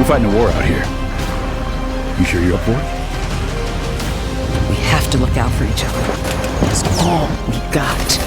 We're fighting a war out here. You sure you're up for it? We have to look out for each other. It's all we got.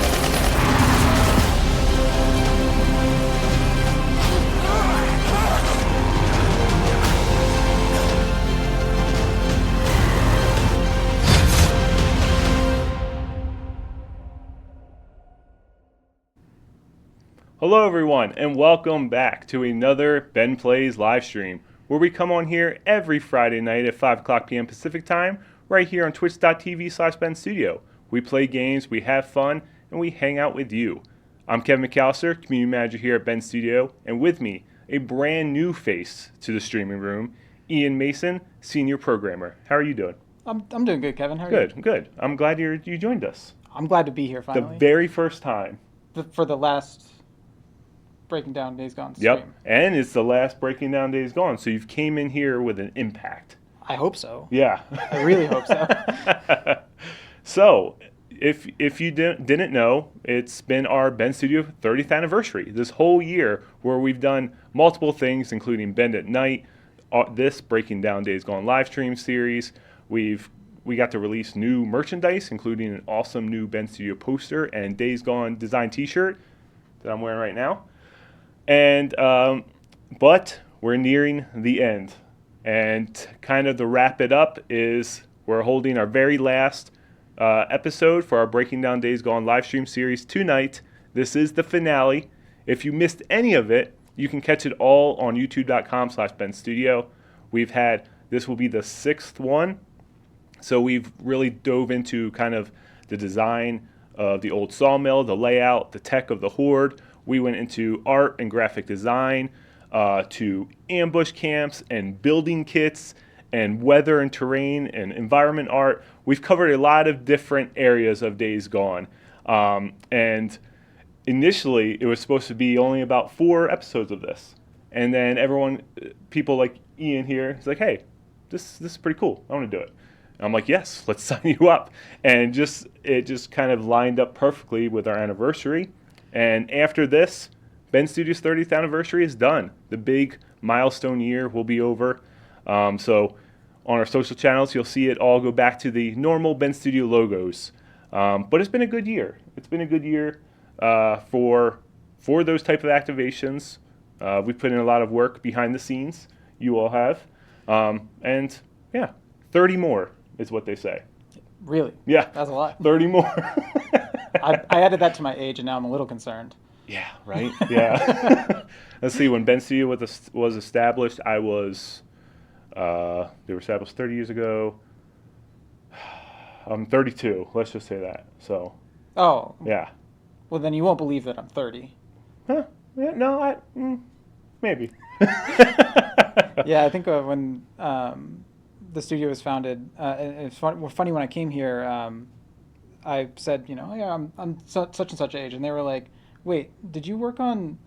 Hello everyone, and welcome back to another Ben Plays live stream, where we come on here every Friday night at 5 o'clock p.m. Pacific time, right here on twitch.tv/BenStudio. We play games, we have fun, and we hang out with you. I'm Kevin McAllister, Community Manager here at Ben Studio, and with me, a brand new face to the streaming room, Ian Mason, Senior Programmer. How are you doing? I'm doing good, Kevin. How are you? Good. I'm glad you joined us. I'm glad to be here finally. The very first time. For the last Breaking Down Days Gone stream. Yep, and it's the last Breaking Down Days Gone, so you've came in here with an impact. I hope so. Yeah. I really hope so. So, if you didn't know, it's been our Ben Studio 30th anniversary this whole year, where we've done multiple things, including Bend at Night, this Breaking Down Days Gone live stream series. We got to release new merchandise, including an awesome new Ben Studio poster and Days Gone design T-shirt that I'm wearing right now. And but we're nearing the end, and kind of to wrap it up is we're holding our very last episode for our Breaking Down Days Gone live stream series tonight. This is the finale. If you missed any of it, you can catch it all on youtube.com/BenStudio. This will be the 6th one, so we've really dove into kind of the design of the old sawmill, the layout, the tech of the Horde. We went into art and graphic design, to ambush camps and building kits and weather and terrain and environment art. We've covered a lot of different areas of Days Gone. And initially, it was supposed to be only about 4 episodes of this. And then people like Ian here, he's like, hey, this is pretty cool. I want to do it. And I'm like, yes, let's sign you up. And it just kind of lined up perfectly with our anniversary. And after this, Ben Studio's 30th anniversary is done. The big milestone year will be over. So on our social channels, you'll see it all go back to the normal Ben Studio logos. But it's been a good year. It's been a good year for those type of activations. We put in a lot of work behind the scenes. You all have. And yeah, 30 more is what they say. Really? Yeah. That's a lot. 30 more. I added that to my age, and now I'm a little concerned. Yeah, right? Yeah. Let's see, when Ben Studio was established, they were established 30 years ago. I'm 32, let's just say that. So. Oh. Yeah. Well, then you won't believe that I'm 30. Huh? Yeah, no, maybe. Yeah, I think when the studio was founded, it's funny when I came here, I said, yeah, I'm such and such age, and they were like, wait, did you work on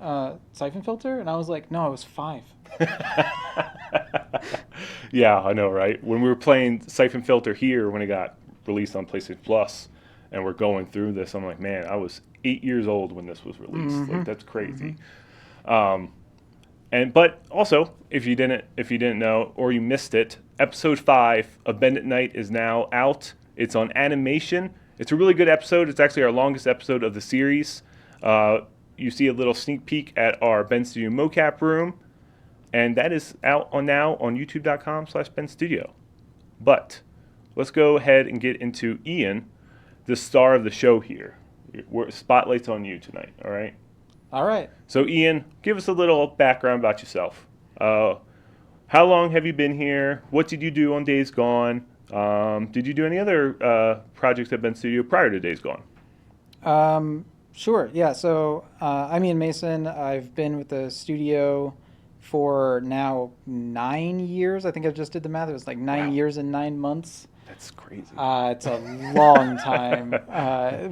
Siphon Filter? And I was like, no, I was 5. Yeah, I know, right? When we were playing Siphon Filter here, when it got released on PlayStation Plus, and we're going through this, I'm like, man, I was 8 years old when this was released. Mm-hmm. Like, that's crazy. Mm-hmm. But also, if you didn't know or you missed it, episode 5 of Bend at Night is now out. It's on animation. It's a really good episode. It's actually our longest episode of the series. You see a little sneak peek at our Ben Studio mocap room, and that is out now on youtube.com/BenStudio. But let's go ahead and get into Ian, the star of the show here. Spotlight's on you tonight, all right? All right. So Ian, give us a little background about yourself. How long have you been here? What did you do on Days Gone? Did you do any other projects at Ben Studio prior to Days Gone? Sure, yeah. So I'm Ian Mason. I've been with the studio for now 9 years. I think I just did the math. It was like 9 years and 9 months. That's crazy. It's a long time.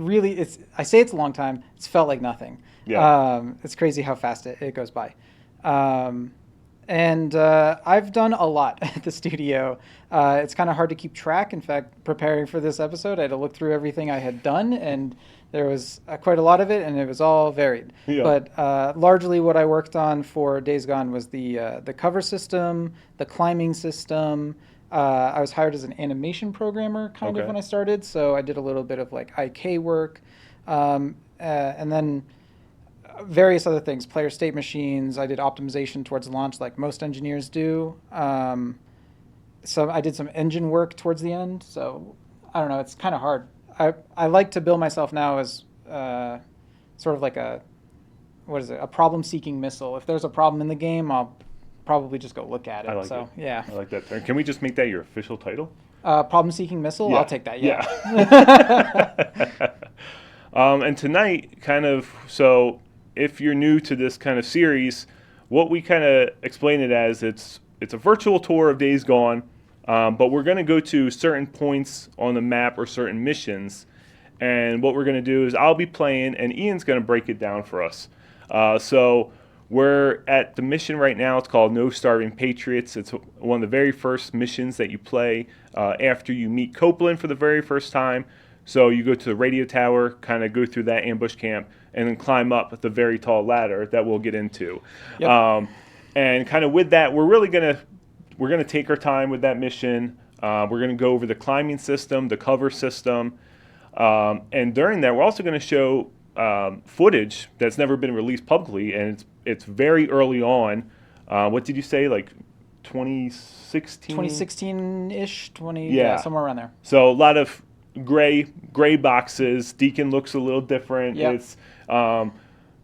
Really, I say it's a long time. It's felt like nothing. Yeah. It's crazy how fast it goes by. And I've done a lot at the studio. It's kind of hard to keep track. In fact, preparing for this episode, I had to look through everything I had done and there was quite a lot of it, and it was all varied. Yeah. But largely, what I worked on for Days Gone was the cover system, the climbing system. I was hired as an animation programmer kind of Okay. when I started, so I did a little bit of like IK work, and then various other things, player state machines. I did optimization towards launch like most engineers do. So I did some engine work towards the end. So I don't know, it's kind of hard. I like to bill myself now as sort of like a problem-seeking missile. If there's a problem in the game, I'll probably just go look at it. I like so it. yeah, I like that term. Can we just make that your official title? problem-seeking missile. Yeah. I'll take that. Yeah. And tonight, kind of, so if you're new to this kind of series, what we kind of explain it as, it's a virtual tour of Days Gone, but we're going to go to certain points on the map or certain missions. And what we're going to do is I'll be playing, and Ian's going to break it down for us. So we're at the mission right now. It's called No Starving Patriots. It's one of the very first missions that you play after you meet Copeland for the very first time. So you go to the radio tower, kind of go through that ambush camp, and then climb up the very tall ladder that we'll get into. Yep. And kind of with that, we're gonna take our time with that mission. We're gonna go over the climbing system, the cover system, and during that, we're also gonna show footage that's never been released publicly, and it's very early on. What did you say, like 2016? 2016-ish, Yeah. somewhere around there. So a lot of gray boxes. Deacon looks a little different. Yep. It's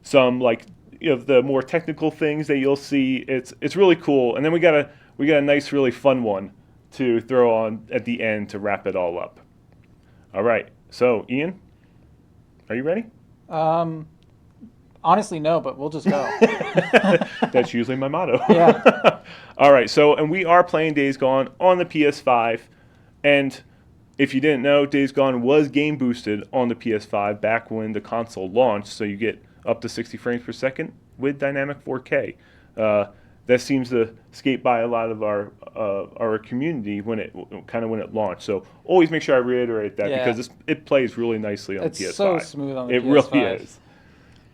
some like the more technical things that you'll see. It's really cool. And then we got a nice, really fun one to throw on at the end to wrap it all up. All right. So Ian, are you ready? Honestly, no, but we'll just go. That's usually my motto. Yeah. All right. So, and we are playing Days Gone on the PS5, and if you didn't know, Days Gone was game boosted on the PS5 back when the console launched, so you get up to 60 frames per second with dynamic 4K. That seems to skate by a lot of our community when it launched. So always make sure I reiterate that Yeah. because it plays really nicely on the PS5. It's so smooth on the It PS5. really is.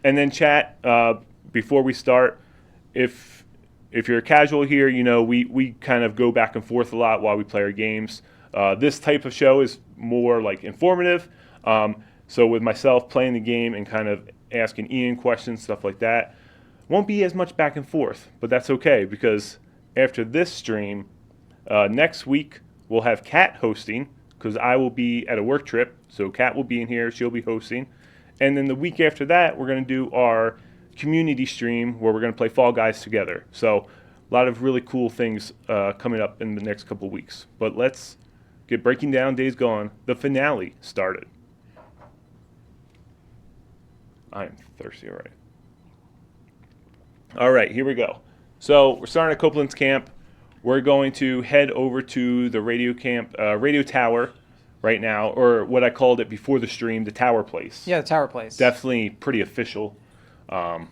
And then chat, before we start, if you're a casual here, we kind of go back and forth a lot while we play our games. This type of show is more like informative. So with myself playing the game and kind of asking Ian questions, stuff like that, won't be as much back and forth, but that's okay because after this stream, next week we'll have Kat hosting because I will be at a work trip. So Kat will be in here, she'll be hosting. And then the week after that, we're going to do our community stream where we're going to play Fall Guys together. So a lot of really cool things coming up in the next couple weeks. But let's get breaking down Days Gone. The finale started. I am thirsty already. All right, here we go. So we're starting at Copeland's camp. We're going to head over to the radio tower right now, or what I called it before the stream, the tower place. Yeah, the tower place. Definitely pretty official. I'm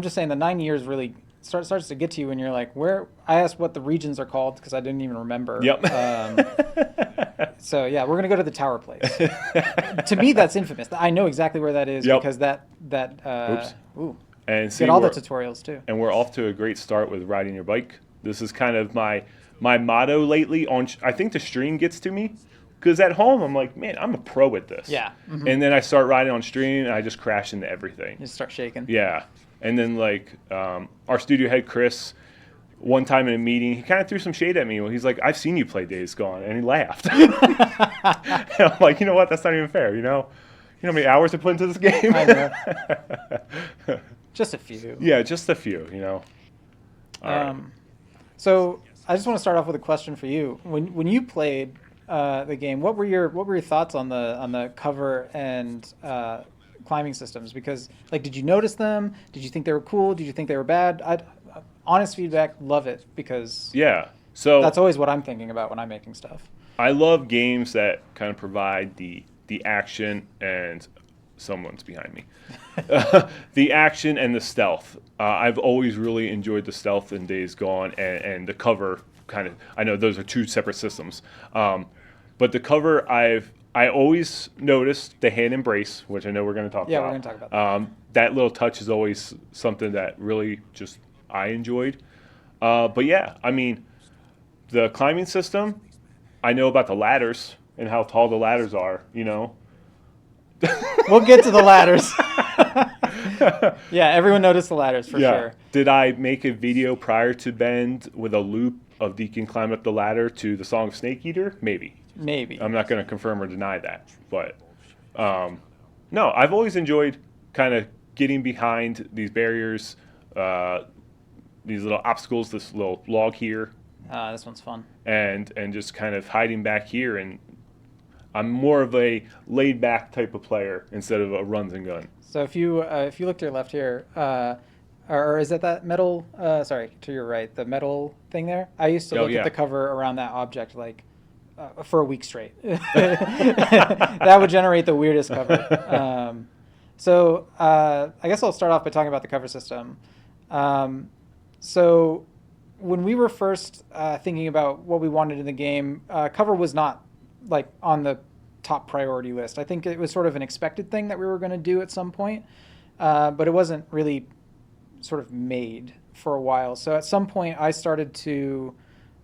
just saying the 9 years really starts to get to you when you're like, where? I asked what the regions are called because I didn't even remember. Yep. So yeah, we're gonna go to the tower place. To me, that's infamous. I know exactly where that is Yep. because that. Oops. Ooh. And see, Get all the we're- tutorials too. and we're off to a great start with riding your bike. This is kind of my motto lately. I think the stream gets to me because at home I'm like, man, I'm a pro at this. Yeah. Mhm. And then I start riding on stream and I just crash into everything. You start shaking. Yeah. And then like our studio head Chris, one time in a meeting, he kind of threw some shade at me. He's like, I've seen you play Days Gone, and he laughed. And I'm like, you know what? That's not even fair. You know how many hours I put into this game? I know. Just a few. Yeah, just a few. All right. So I just want to start off with a question for you. When you played the game, what were your thoughts on the cover and climbing systems? Because did you notice them? Did you think they were cool? Did you think they were bad? Honest feedback, love it because Yeah. So that's always what I'm thinking about when I'm making stuff. I love games that kind of provide the action and someone's behind me. The action and the stealth. I've always really enjoyed the stealth in Days Gone and the cover kind of. I know those are two separate systems, but the cover I've I always noticed the hand embrace, which I know we're going to talk Yeah, about. we're going to talk about that. That little touch is always something that really just I enjoyed. But yeah, I mean, the climbing system, I know about the ladders and how tall the ladders are, you know. We'll get to the ladders. Yeah, everyone noticed the ladders for sure. Did I make a video prior to Bend with a loop of Deacon climbing up the ladder to the song of Snake Eater? Maybe. Maybe. I'm not going to confirm or deny that. But no, I've always enjoyed kind of getting behind these barriers, these little obstacles, this little log here, This one's fun. and just kind of hiding back here. And I'm more of a laid back type of player instead of a runs and gun. So if you look to your left here, or is it that metal? Sorry, to your right, the metal thing there. I used to look yeah. at the cover around that object like for a week straight. That would generate the weirdest cover. So I guess I'll start off by talking about the cover system. So when we were first thinking about what we wanted in the game, cover was not like on the top priority list. I think it was sort of an expected thing that we were going to do at some point, but it wasn't really sort of made for a while. So at some point I started to,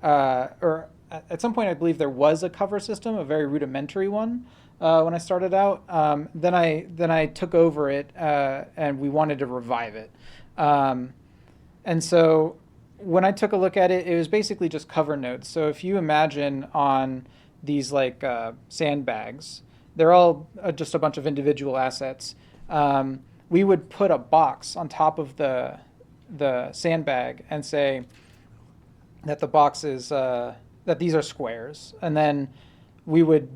or at some point I believe there was a cover system, a very rudimentary one, when I started out. Then I took over it, and we wanted to revive it. And so when I took a look at it, it was basically just cover notes. So if you imagine on these like sandbags, they're all just a bunch of individual assets. We would put a box on top of the sandbag and say that the box is that these are squares, and then we would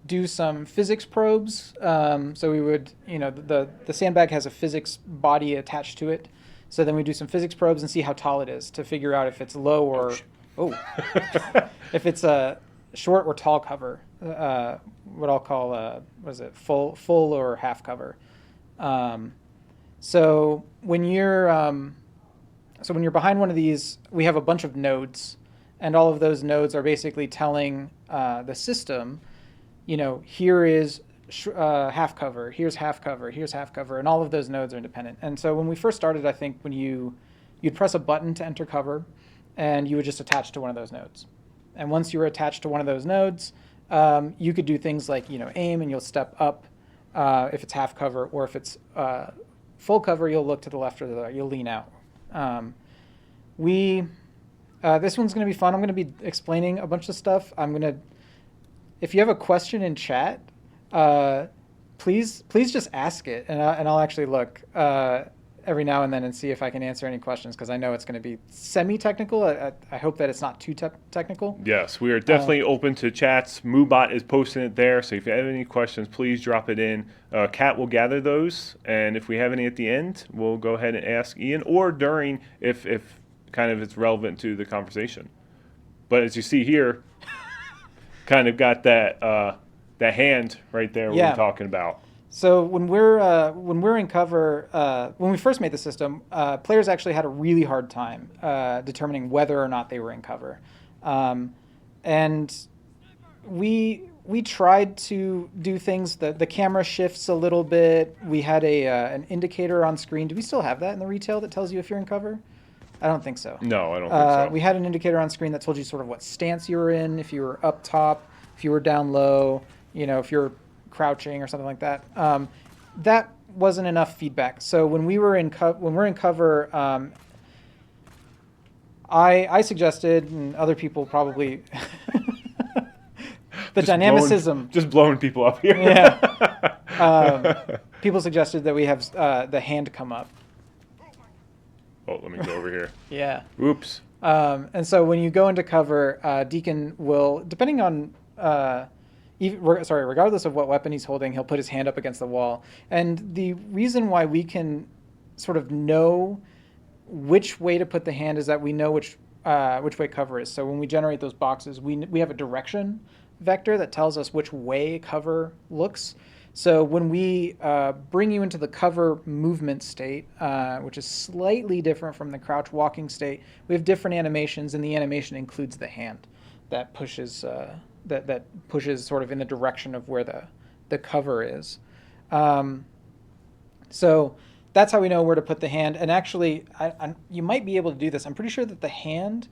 do some physics probes. So we would, the sandbag has a physics body attached to it. So then we do some physics probes and see how tall it is to figure out if it's low or if it's a short or tall cover. What I'll call full or half cover. So when you're behind one of these, we have a bunch of nodes, and all of those nodes are basically telling the system, here is half cover, here's half cover, here's half cover, and all of those nodes are independent. And so when we first started, I think when you'd press a button to enter cover, and you would just attach to one of those nodes. And once you were attached to one of those nodes, you could do things like aim, and you'll step up if it's half cover, or if it's full cover, you'll look to the left or the right, you'll lean out. This one's going to be fun. I'm going to be explaining a bunch of stuff. If you have a question in chat, please just ask it, and I'll actually look every now and then and see if I can answer any questions, because I know it's going to be semi-technical. I hope that it's not too technical. Yes, we are definitely open to chats. Moobot is posting it there, so if you have any questions, please drop it in. Kat will gather those, and if we have any at the end, we'll go ahead and ask Ian, or during if kind of it's relevant to the conversation. But as you see here, kind of got that hand right there we're talking about. So when we're in cover, when we first made the system, players actually had a really hard time determining whether or not they were in cover, and we tried to do things. The camera shifts a little bit. We had an indicator on screen. Do we still have that in the retail that tells you if you're in cover? I don't think so. No, I don't think so. We had an indicator on screen that told you sort of what stance you were in, if you were up top, if you were down low, if you're crouching or something like that. That wasn't enough feedback. So when we're in cover, I suggested, and other people probably, the dynamicism. Just blowing people up here. Yeah. People suggested that we have the hand come up. Oh, let me go over here. Yeah. Oops. And so when you go into cover, Deacon will, depending on, regardless of what weapon he's holding, he'll put his hand up against the wall. And the reason why we can sort of know which way to put the hand is that we know which way cover is. So when we generate those boxes, we have a direction vector that tells us which way cover looks. So when we bring you into the cover movement state, which is slightly different from the crouch walking state, we have different animations, and the animation includes the hand that pushes that pushes sort of in the direction of where the cover is. So that's how we know where to put the hand. And actually, you might be able to do this. I'm pretty sure that the hand,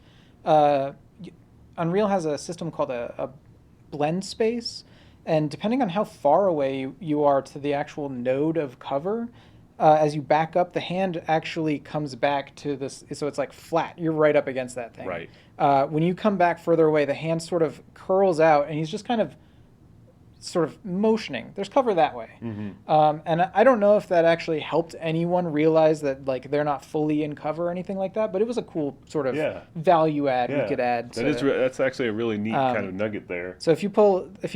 Unreal has a system called a blend space. And depending on how far away you are to the actual node of cover, as you back up, the hand actually comes back to this. So it's like flat. You're right up against that thing. Right. When you come back further away, the hand sort of curls out, and he's just kind of sort of motioning. There's cover that way. And I don't know if that actually helped anyone realize that like they're not fully in cover or anything like that, but it was a cool sort of value add we could add. That's actually a really neat kind of nugget there. So if you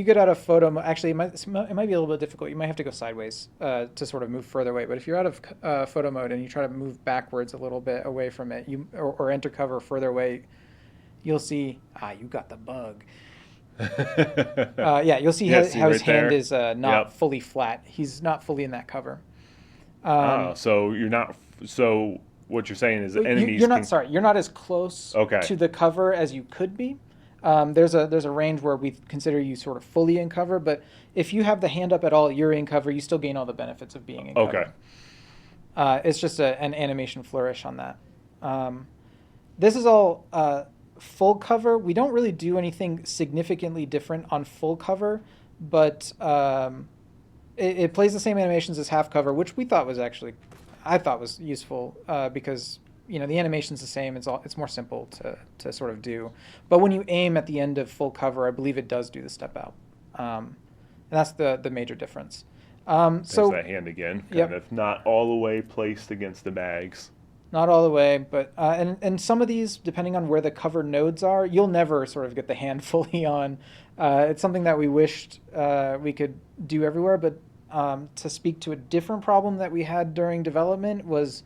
get out of photo mode, actually it might be a little bit difficult. You might have to go sideways to sort of move further away. But if you're out of photo mode and you try to move backwards a little bit away from it, or enter cover further away, you'll see, you got the bug. You'll see how his hand is not fully flat. He's not fully in that cover. So you're not. So what you're saying is enemies. You're not as close to the cover as you could be. There's a range where we consider you sort of fully in cover, but if you have the hand up at all, you're in cover. You still gain all the benefits of being in cover. It's just an animation flourish on that. This is all full cover. We don't really do anything significantly different on full cover, but it plays the same animations as half cover, which I thought was useful because the animation's the same. It's more simple to sort of do. But when you aim at the end of full cover, I believe it does do the step out, and that's the major difference. There's that hand again, kind of not all the way placed against the bags. Not all the way, but and some of these, depending on where the cover nodes are, you'll never sort of get the hand fully on. It's something that we wished we could do everywhere, but to speak to a different problem that we had during development was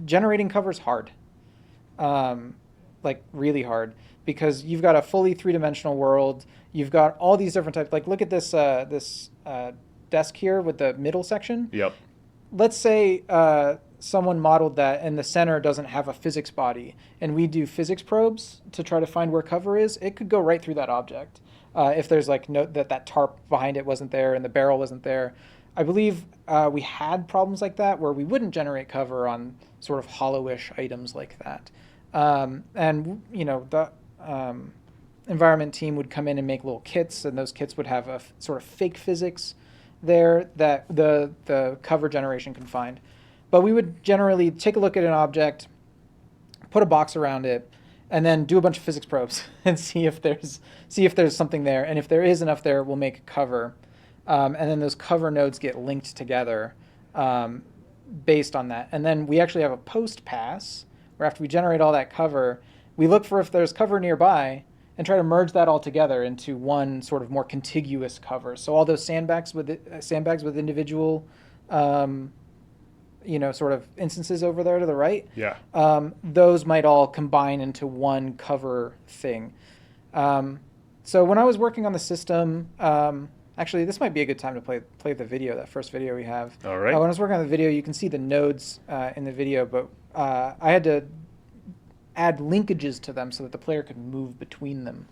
generating covers hard, like really hard, because you've got a fully three-dimensional world. You've got all these different types. Like look at this desk here with the middle section. Yep. Let's say someone modeled that and the center doesn't have a physics body, and we do physics probes to try to find where cover is. It could go right through that object if there's like that tarp behind it wasn't there and the barrel wasn't there. I believe we had problems like that where we wouldn't generate cover on sort of hollowish items like that, and the environment team would come in and make little kits, and those kits would have a sort of fake physics there that the cover generation can find. But we would generally take a look at an object, put a box around it, and then do a bunch of physics probes and see if there's something there. And if there is enough there, we'll make cover. And then those cover nodes get linked together based on that. And then we actually have a post pass where after we generate all that cover, we look for if there's cover nearby and try to merge that all together into one sort of more contiguous cover. So all those sandbags with individual sort of instances over there to the right. Yeah. Those might all combine into one cover thing. So when I was working on the system, actually this might be a good time to play the video, that first video we have. All right. When I was working on the video, you can see the nodes in the video, but I had to add linkages to them so that the player could move between them.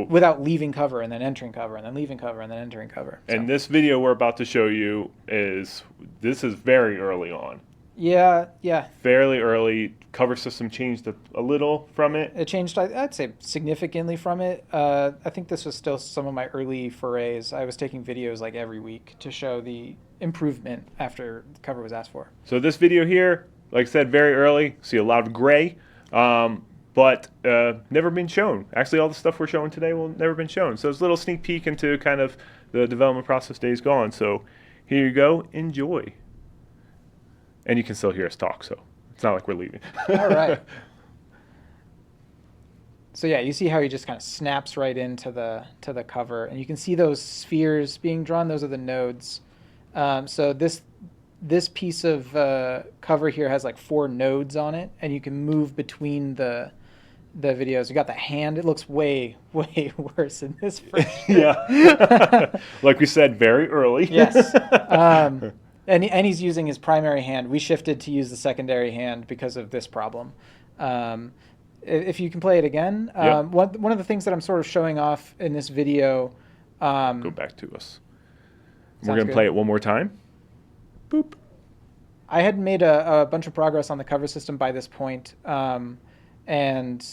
Without leaving cover and then entering cover and then leaving cover and then entering cover. And this video we're about to show you is very early on. Yeah. Fairly early. Cover system changed a little from it. It changed, I'd say, significantly from it. I think this was still some of my early forays. I was taking videos like every week to show the improvement after the cover was asked for. So this video here, like I said, very early. See a lot of gray. But never been shown. Actually, all the stuff we're showing today will never been shown. So it's a little sneak peek into kind of the development process days gone. So here you go. Enjoy. And you can still hear us talk, so it's not like we're leaving. All right. So yeah, you see how he just kind of snaps right into the cover, and you can see those spheres being drawn. Those are the nodes. So this piece of cover here has like 4 nodes on it, and you can move between the videos. You got the hand. It looks way worse in this version. Yeah. Like we said, very early. Yes. And he's using his primary hand. We shifted to use the secondary hand because of this problem. if you can play it again. Yep. One of the things that I'm sort of showing off in this video. Go back to us. We're Sounds going to good. play it one more time. Boop. I had made a bunch of progress on the cover system by this point, and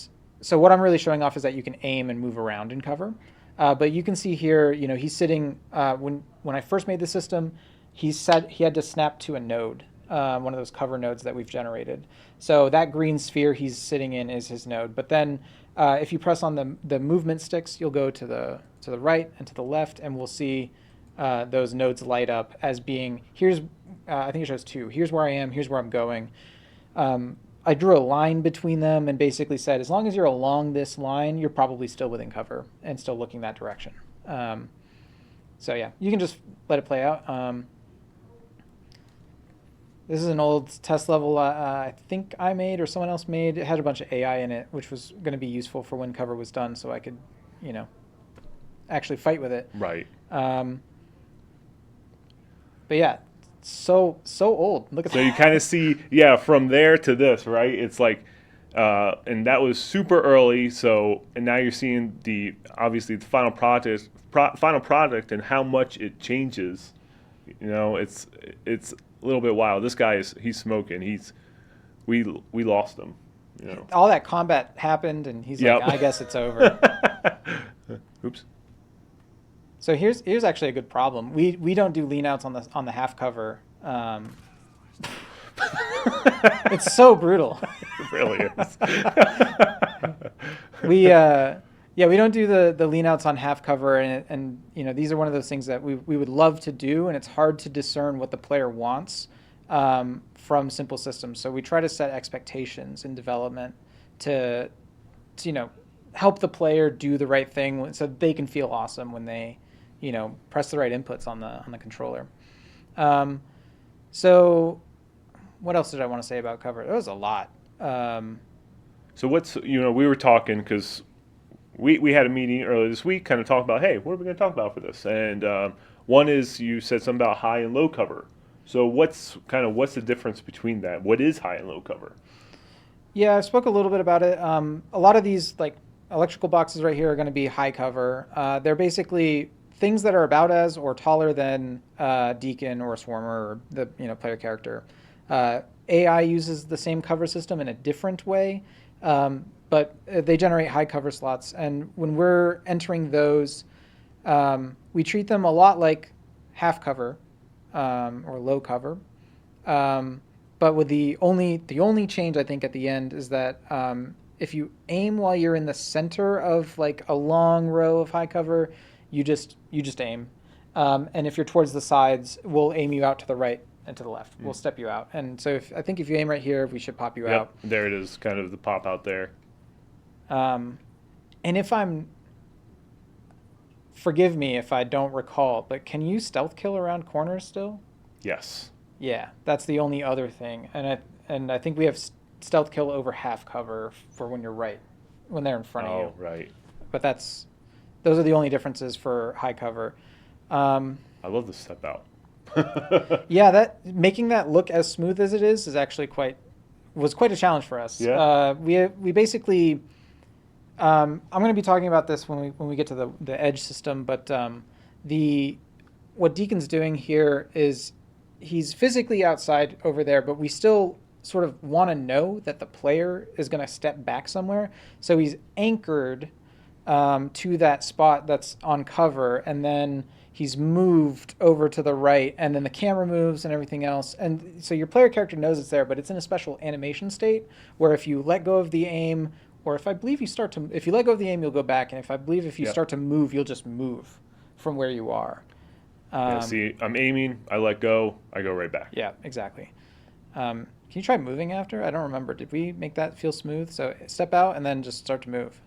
so what I'm really showing off is that you can aim and move around in cover. But you can see here, he's sitting. When I first made the system, he had to snap to a node, one of those cover nodes that we've generated. So that green sphere he's sitting in is his node. But then, if you press on the movement sticks, you'll go to the right and to the left, and we'll see those nodes light up as being here's. I think it shows 2. Here's where I am. Here's where I'm going. I drew a line between them and basically said, as long as you're along this line, you're probably still within cover and still looking that direction. So yeah, you can just let it play out. This is an old test level I think I made or someone else made. It had a bunch of AI in it, which was going to be useful for when cover was done, so I could, actually fight with it. Right. But yeah, so old. Look at So that. you kind of see, from there to this, right? It's like, and that was super early. So, and now you're seeing obviously the final product and how much it changes. It's a little bit wild. This guy he's smoking. We lost him. All that combat happened, and he's Yep. like, I guess it's over. Oops. So here's actually a good problem. We don't do lean outs on the half cover. It's so brutal. It really is. We don't do the lean outs on half cover, and these are one of those things that we would love to do, and it's hard to discern what the player wants from simple systems. So we try to set expectations in development to help the player do the right thing so they can feel awesome when they press the right inputs on the controller. So what else did I want to say about cover? There was a lot. So we were talking because we had a meeting earlier this week, kind of talking about, hey, what are we going to talk about for this? And one is you said something about high and low cover. So what's the difference between that? What is high and low cover? Yeah, I spoke a little bit about it. A lot of these electrical boxes right here are going to be high cover. They're basically things that are about as or taller than Deacon or Swarmer or the player character. AI uses the same cover system in a different way, but they generate high cover slots. And when we're entering those, we treat them a lot like half cover or low cover. But with the only change I think at the end is that if you aim while you're in the center of a long row of high cover, you just aim. And if you're towards the sides, we'll aim you out to the right and to the left. We'll step you out. And so I think if you aim right here, we should pop you out. There it is, kind of the pop out there. And forgive me if I don't recall, but can you stealth kill around corners still? Yes. Yeah, that's the only other thing. And I think we have stealth kill over half cover for when they're in front of you. Oh, right. But those are the only differences for high cover. I love the step out. Yeah, making that look as smooth as it is actually was quite a challenge for us. Yeah. We basically, I'm going to be talking about this when we get to the edge system, but what Deacon's doing here is he's physically outside over there, but we still sort of want to know that the player is going to step back somewhere. So he's anchored to that spot that's on cover, and then he's moved over to the right, and then the camera moves and everything else. And so your player character knows it's there, but it's in a special animation state where if you let go of the aim, or if you let go of the aim, you'll go back. And if you start to move, you'll just move from where you are. See, I'm aiming, I let go, I go right back. Yeah, exactly. Can you try moving after? I don't remember. Did we make that feel smooth? So step out and then just start to move.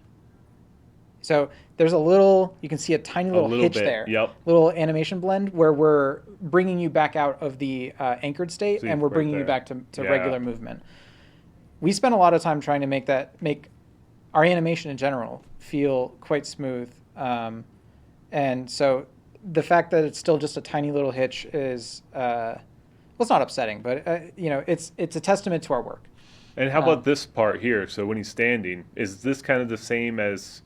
So there's you can see a tiny little hitch bit, there. Yep. Little animation blend where we're bringing you back out of the anchored state, and we're right bringing you there. back to regular movement. We spent a lot of time trying to make our animation in general feel quite smooth. And so the fact that it's still just a tiny little hitch is, it's not upsetting, but it's a testament to our work. And how about this part here? So when he's standing, is this kind of the same as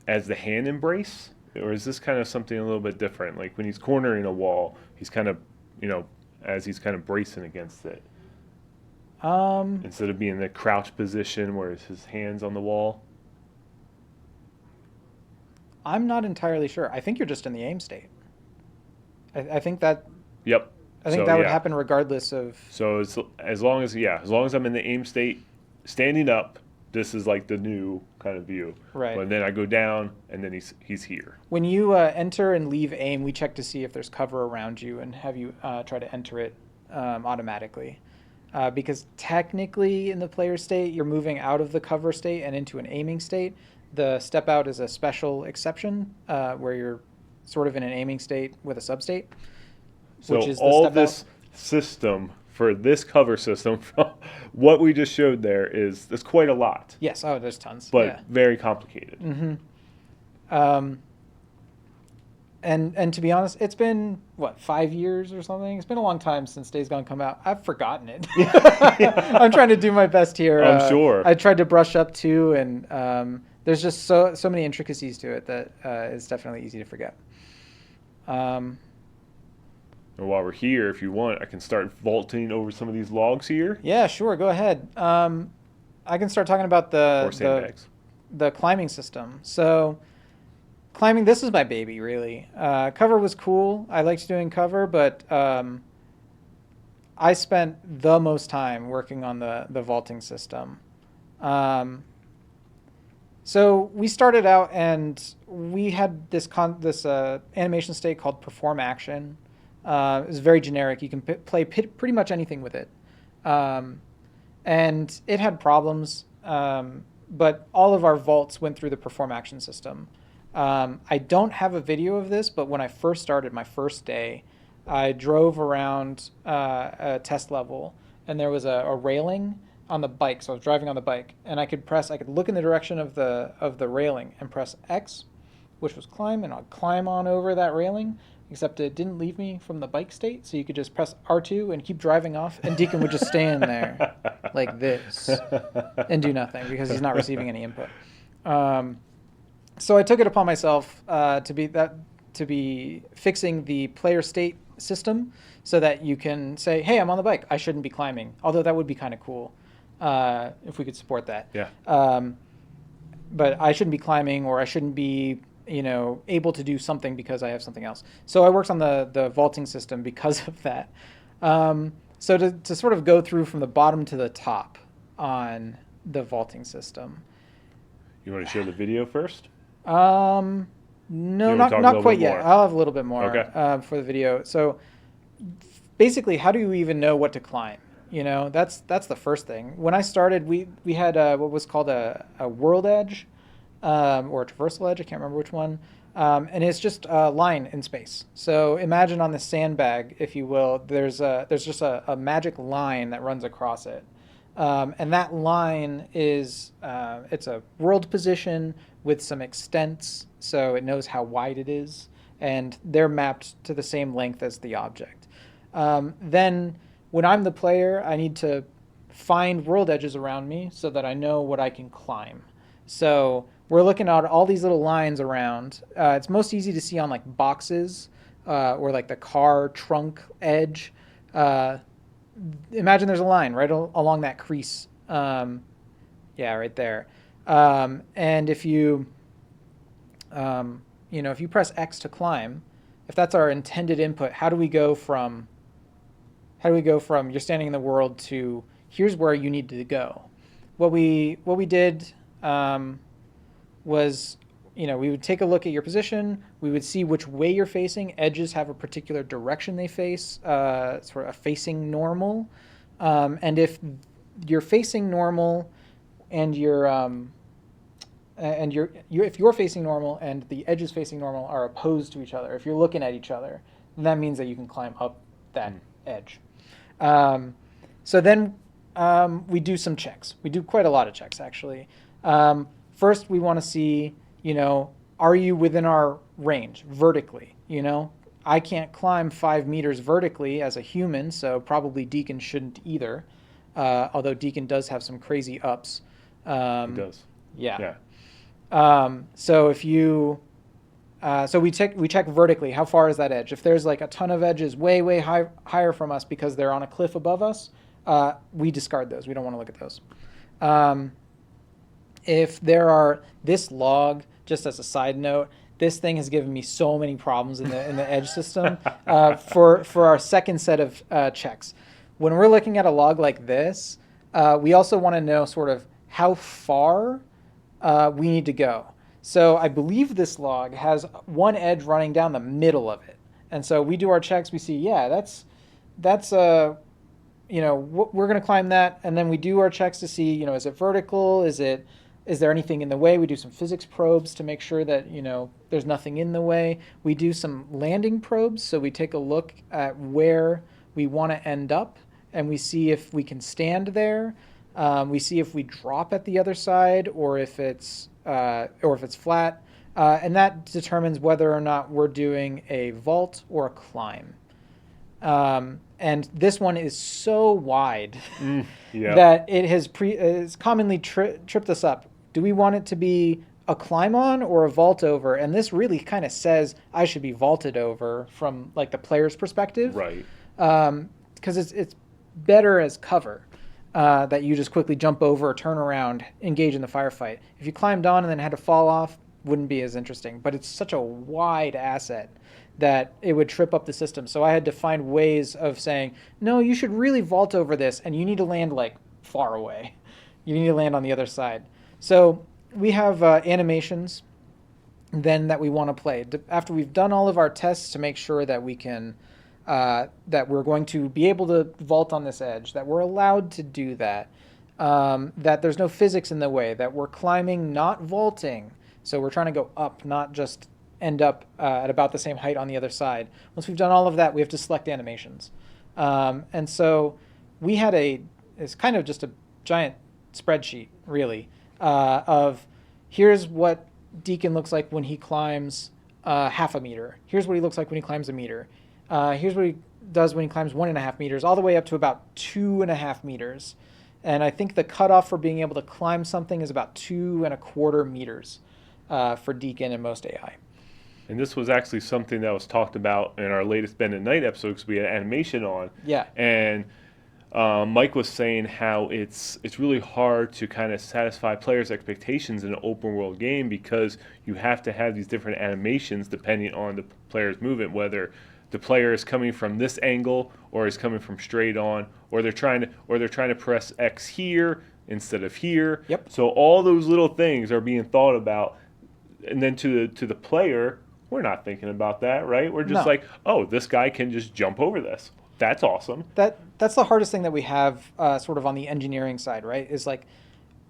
the hand embrace, or is this kind of something a little bit different? Like when he's cornering a wall, he's kind of, as he's kind of bracing against it, instead of being in the crouch position where it's his hands on the wall. I'm not entirely sure. I think you're just in the aim state. I think that. Yep. I think that would happen regardless of. So as long as I'm in the aim state, standing up, this is like the new kind of view. Right. But then I go down, and then he's here. When you enter and leave aim, we check to see if there's cover around you and have you try to enter it automatically. Because technically in the player state, you're moving out of the cover state and into an aiming state. The step out is a special exception where you're sort of in an aiming state with a substate. So which is the all step this out. system for this cover system from what we just showed there's quite a lot. Yes, there's tons. But very complicated. Mm-hmm. And to be honest, it's been, 5 years or something? It's been a long time since Days Gone come out. I've forgotten it. I'm trying to do my best here. I'm sure. I tried to brush up too, and there's just so many intricacies to it that it's definitely easy to forget. And while we're here, if you want, I can start vaulting over some of these logs here. Yeah, sure. Go ahead. I can start talking about the climbing system. So climbing, this is my baby, really. Cover was cool. I liked doing cover, but I spent the most time working on the vaulting system. So we started out and we had this animation state called perform action. It was very generic. You can play pretty much anything with it. And it had problems, but all of our vaults went through the perform action system. I don't have a video of this, but when I first started, my first day, I drove around a test level, and there was a railing on the bike. So I was driving on the bike, and I could look in the direction of the railing and press X, which was climb, and I'd climb on over that railing, except it didn't leave me from the bike state, so you could just press R2 and keep driving off, and Deacon would just stand there like this and do nothing because he's not receiving any input. So I took it upon myself to be fixing the player state system so that you can say, hey, I'm on the bike. I shouldn't be climbing, although that would be kind of cool if we could support that. Yeah. But I shouldn't be climbing, or I shouldn't be able to do something because I have something else. So I worked on the vaulting system because of that. So to sort of go through from the bottom to the top on the vaulting system. You want to show the video first? No, not quite yet. More? I'll have a little bit more okay. For the video. So basically, how do you even know what to climb? That's the first thing. When I started, we had what was called a world edge. Or a traversal edge, I can't remember which one. And it's just a line in space. So imagine on the sandbag, if you will, there's just a magic line that runs across it. And that line is, it's a world position with some extents, so it knows how wide it is, and they're mapped to the same length as the object. Then when I'm the player, I need to find world edges around me so that I know what I can climb. So we're looking at all these little lines around. It's most easy to see on like boxes or like the car trunk edge. Imagine there's a line right along that crease. Yeah, right there. And if you press X to climb, if that's our intended input, how do we go from you're standing in the world to here's where you need to go? What we did was, we would take a look at your position. We would see which way you're facing. Edges have a particular direction they face, sort of a facing normal. And if you're facing normal and if you're facing normal and the edges facing normal are opposed to each other, if you're looking at each other, then that means that you can climb up that edge. So then we do some checks. We do quite a lot of checks, actually. First, we want to see, are you within our range vertically? I can't climb 5 meters vertically as a human, so probably Deacon shouldn't either. although Deacon does have some crazy ups. It does. Yeah. Yeah. So if you, so we check vertically, how far is that edge? If there's like a ton of edges way higher from us because they're on a cliff above us, we discard those. We don't want to look at those. If there are this log, just as a side note, this thing has given me so many problems in the edge system for our second set of checks. When we're looking at a log like this, we also want to know sort of how far we need to go. So I believe this log has one edge running down the middle of it. And so we do our checks, we see, yeah, that's we're going to climb that. And then we do our checks to see, is it vertical? Is there anything in the way? We do some physics probes to make sure that, there's nothing in the way. We do some landing probes. So we take a look at where we want to end up and we see if we can stand there. We see if we drop at the other side or if it's flat. And that determines whether or not we're doing a vault or a climb. And this one is so wide that it has commonly tripped us up. Do we want it to be a climb on or a vault over? And this really kind of says I should be vaulted over from like the player's perspective. Right. Because it's better as cover. That you just quickly jump over, turn around, engage in the firefight. If you climbed on and then had to fall off, wouldn't be as interesting. But it's such a wide asset that it would trip up the system. So I had to find ways of saying, no, you should really vault over this, and you need to land like far away. You need to land on the other side. So we have animations then that we want to play. After we've done all of our tests to make sure that we can that we're going to be able to vault on this edge, that we're allowed to do that, that there's no physics in the way, that we're climbing, not vaulting. So we're trying to go up, not just end up at about the same height on the other side. Once we've done all of that, we have to select animations. And so we had it's kind of just a giant spreadsheet, really, of here's what Deacon looks like when he climbs half a meter. Here's what he looks like when he climbs a meter. Here's what he does when he climbs 1.5 meters, all the way up to about 2.5 meters. And I think the cutoff for being able to climb something is about 2.25 meters for Deacon and most AI. And this was actually something that was talked about in our latest Bend at Night episode because we had animation on. Yeah. And Mike was saying how it's really hard to kind of satisfy players' expectations in an open world game because you have to have these different animations depending on the player's movement, whether the player is coming from this angle or is coming from straight on, or they're trying to press X here instead of here. Yep. So all those little things are being thought about, and then to the player, we're not thinking about that, right? We're just like, oh, this guy can just jump over this. That's awesome. That's the hardest thing that we have sort of on the engineering side, right? Is like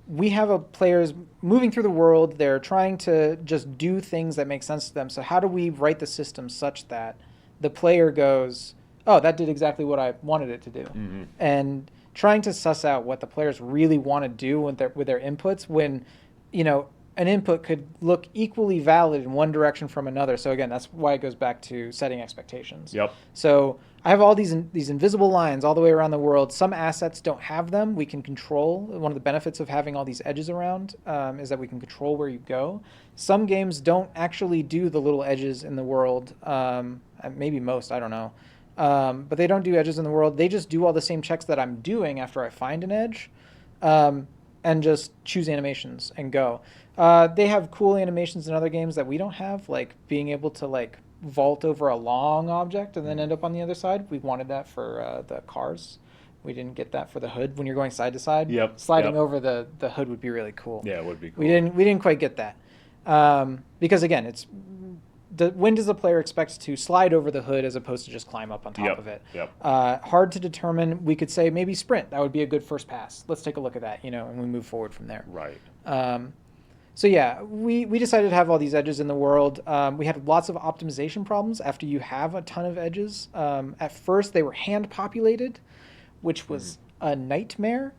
we have players moving through the world. They're trying to just do things that make sense to them. So how do we write the system such that the player goes, oh, that did exactly what I wanted it to do? Mm-hmm. And trying to suss out what the players really want to do with their inputs when, an input could look equally valid in one direction from another. So again, that's why it goes back to setting expectations. Yep. So I have all these invisible lines all the way around the world. Some assets don't have them. We can control. One of the benefits of having all these edges around is that we can control where you go. Some games don't actually do the little edges in the world. Maybe most, I don't know. But they don't do edges in the world. They just do all the same checks that I'm doing after I find an edge. And just choose animations and go. They have cool animations in other games that we don't have, like being able to vault over a long object and then end up on the other side. We wanted that for the cars. We didn't get that for the hood when you're going side to side. Yep. Sliding over the hood would be really cool. Yeah, it would be cool. We didn't quite get that because again, it's when does the player expect to slide over the hood as opposed to just climb up on top of it? Yep. Hard to determine. We could say maybe sprint. That would be a good first pass. Let's take a look at that, and we move forward from there. Right. So yeah, we decided to have all these edges in the world. We had lots of optimization problems after you have a ton of edges. At first, they were hand populated, which was a nightmare.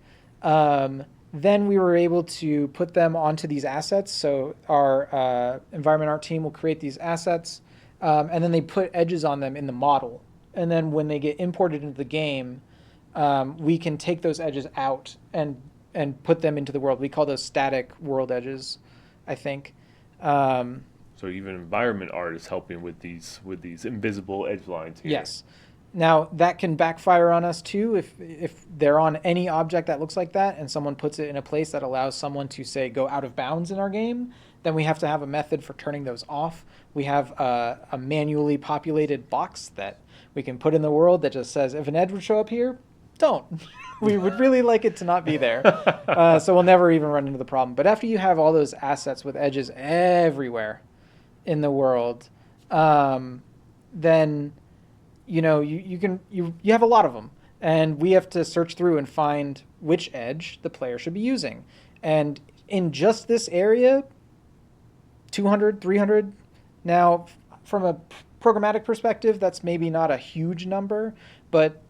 Then we were able to put them onto these assets. So our environment art team will create these assets, and then they put edges on them in the model. And then when they get imported into the game, we can take those edges out and put them into the world. We call those static world edges, I think. So even environment art is helping with these invisible edge lines here. Yes. Now that can backfire on us too if they're on any object that looks like that and someone puts it in a place that allows someone to say go out of bounds in our game, then we have to have a method for turning those off. We have a manually populated box that we can put in the world that just says if an edge would show up here, don't. We would really like it to not be there. So we'll never even run into the problem. But after you have all those assets with edges everywhere in the world, then you have a lot of them, and we have to search through and find which edge the player should be using. And in just this area, 200, 300. Now, from a programmatic perspective, that's maybe not a huge number, but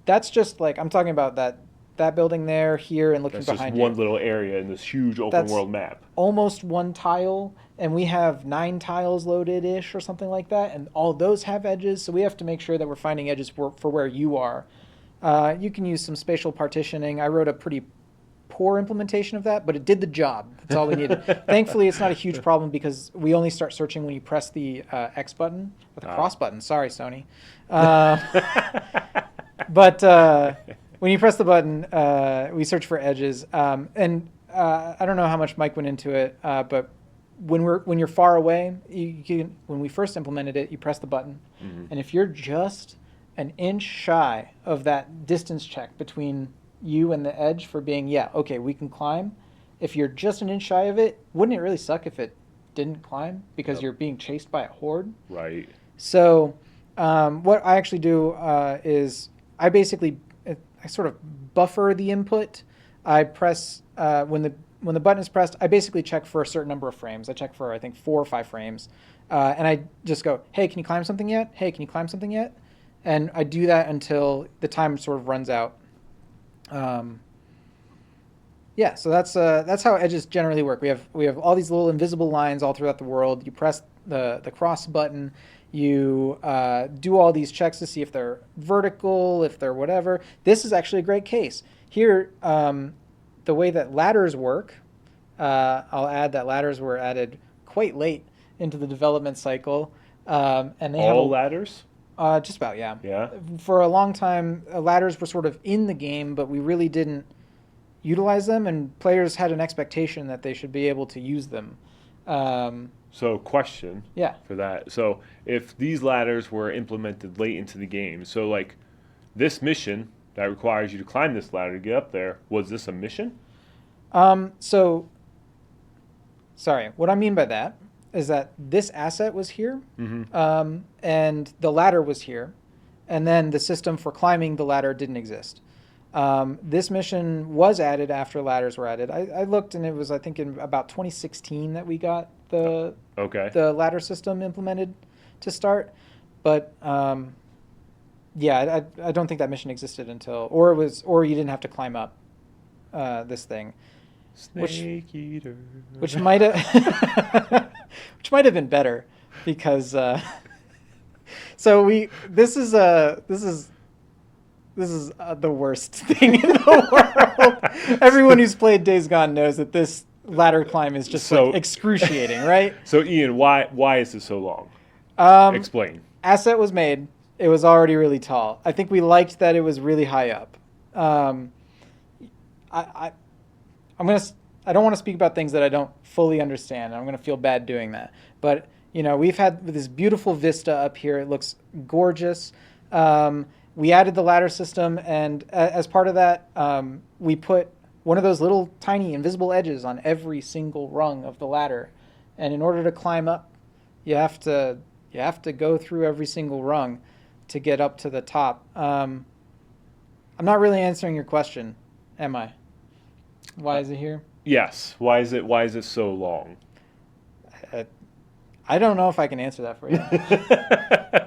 that's just like, I'm talking about that building there, here, and looking behind you. That's just one little area in this huge open world map. Almost one tile, and we have 9 tiles loaded-ish or something like that, and all those have edges, so we have to make sure that we're finding edges for where you are. You can use some spatial partitioning. I wrote a pretty poor implementation of that, but it did the job. That's all we needed. Thankfully, it's not a huge problem because we only start searching when you press the X button, or the cross button. Sorry, Sony. But when you press the button, we search for edges. And I don't know how much Mike went into it, but when you're far away, when we first implemented it, you press the button, and if you're just an inch shy of that distance check between you and the edge for being, okay, we can climb. If you're just an inch shy of it, wouldn't it really suck if it didn't climb because you're being chased by a horde? Right. So what I actually do is I sort of buffer the input. I press when the button is pressed, I basically check for a certain number of frames. I check for, I think, 4 or 5 frames. And I just go, hey, can you climb something yet? Hey, can you climb something yet? And I do that until the time sort of runs out. So that's how edges generally work. We have all these little invisible lines all throughout the world. You press the cross button. You do all these checks to see if they're vertical, if they're whatever. This is actually a great case. Here, the way that ladders work, I'll add that ladders were added quite late into the development cycle. And they all ladders? Just about, yeah. Yeah. For a long time, ladders were sort of in the game, but we really didn't utilize them, and players had an expectation that they should be able to use them. So question for that. So if these ladders were implemented late into the game, so like this mission that requires you to climb this ladder to get up there, was this a mission? Sorry, what I mean by that is that this asset was here, and the ladder was here, and then the system for climbing the ladder didn't exist. This mission was added after ladders were added. I looked, and it was, I think, in about 2016 that we got the ladder system implemented to start. But I don't think that mission existed until, or you didn't have to climb up this thing. Snake eater. Which might have which might have been better because this is the worst thing in the world. Everyone who's played Days Gone knows that this ladder climb is just excruciating, right? So Ian, why is this so long? Explain. Asset was made. It was already really tall. I think we liked that it was really high up. I don't want to speak about things that I don't fully understand. I'm going to feel bad doing that. But, we've had this beautiful vista up here. It looks gorgeous. We added the ladder system, and as part of that, we put one of those little tiny invisible edges on every single rung of the ladder. And in order to climb up, you have to go through every single rung to get up to the top. I'm not really answering your question, am I? Why is it here? Yes. Why is it so long? I don't know if I can answer that for you.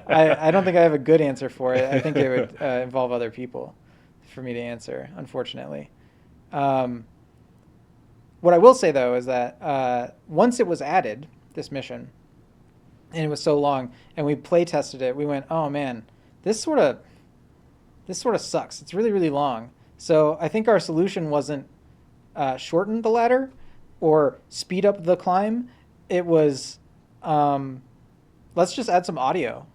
I don't think I have a good answer for it. I think it would involve other people for me to answer, unfortunately. What I will say, though, is that once it was added, this mission, and it was so long, and we play tested it, we went, oh man, this sort of this sort of sucks. It's really, really long. So I think our solution wasn't shorten the ladder or speed up the climb. It was, let's just add some audio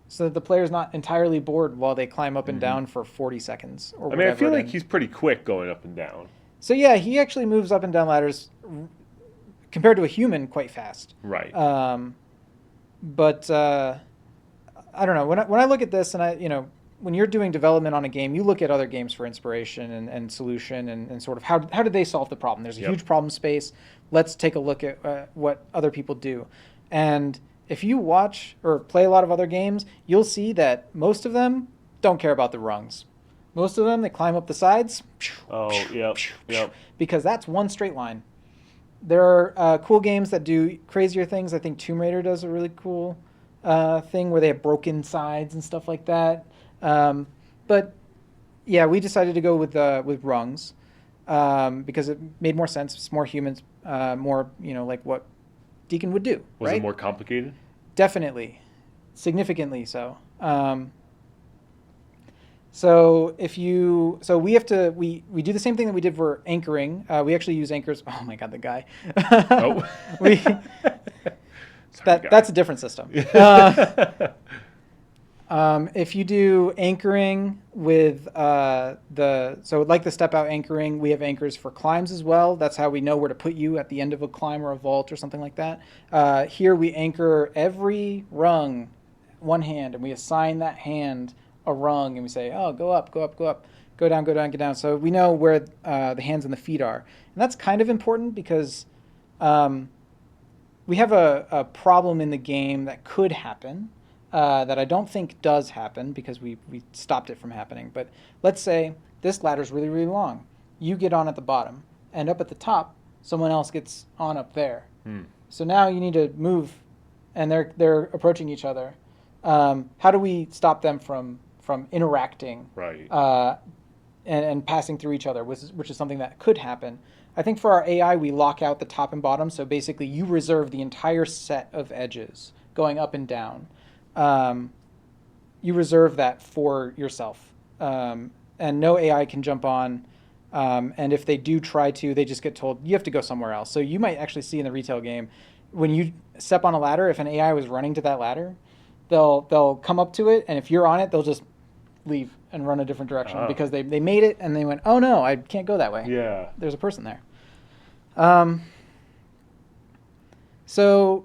so that the player's not entirely bored while they climb up and down for 40 seconds or whatever. I mean, I feel like he's pretty quick going up and down. So yeah, he actually moves up and down ladders compared to a human quite fast. Right. But I don't know. When I look at this, and when you're doing development on a game, you look at other games for inspiration and solution and sort of how did they solve the problem? There's a huge problem space. Let's take a look at what other people do. And if you watch or play a lot of other games, you'll see that most of them don't care about the rungs. Most of them, they climb up the sides. Oh, yep. Because that's one straight line. There are cool games that do crazier things. I think Tomb Raider does a really cool thing where they have broken sides and stuff like that. But yeah, we decided to go with rungs because it made more sense. It's more humans, more like what Deacon would do. Was right? it more complicated? Definitely, significantly so. So we do the same thing that we did for anchoring. We actually use anchors. Oh my God, the guy. Oh. That's a different system. If you do anchoring with like the step out anchoring, we have anchors for climbs as well. That's how we know where to put you at the end of a climb or a vault or something like that. Here we anchor every rung one hand, and we assign that hand a rung, and we say, oh, go up, go up, go up, go down, get down. So we know where the hands and the feet are. And that's kind of important because we have a problem in the game that could happen that I don't think does happen because we stopped it from happening. But let's say this ladder's really, really long. You get on at the bottom, and up at the top, someone else gets on up there. So now you need to move, and they're approaching each other. How do we stop them from interacting and passing through each other, which is something that could happen? I think for our AI, we lock out the top and bottom. So basically, you reserve the entire set of edges going up and down. You reserve that for yourself. And no AI can jump on. And if they do try to, they just get told, you have to go somewhere else. So you might actually see in the retail game, when you step on a ladder, if an AI was running to that ladder, they'll come up to it, and if you're on it, they'll just leave and run a different direction because they made it and they went, oh no, I can't go that way. Yeah. There's a person there. Since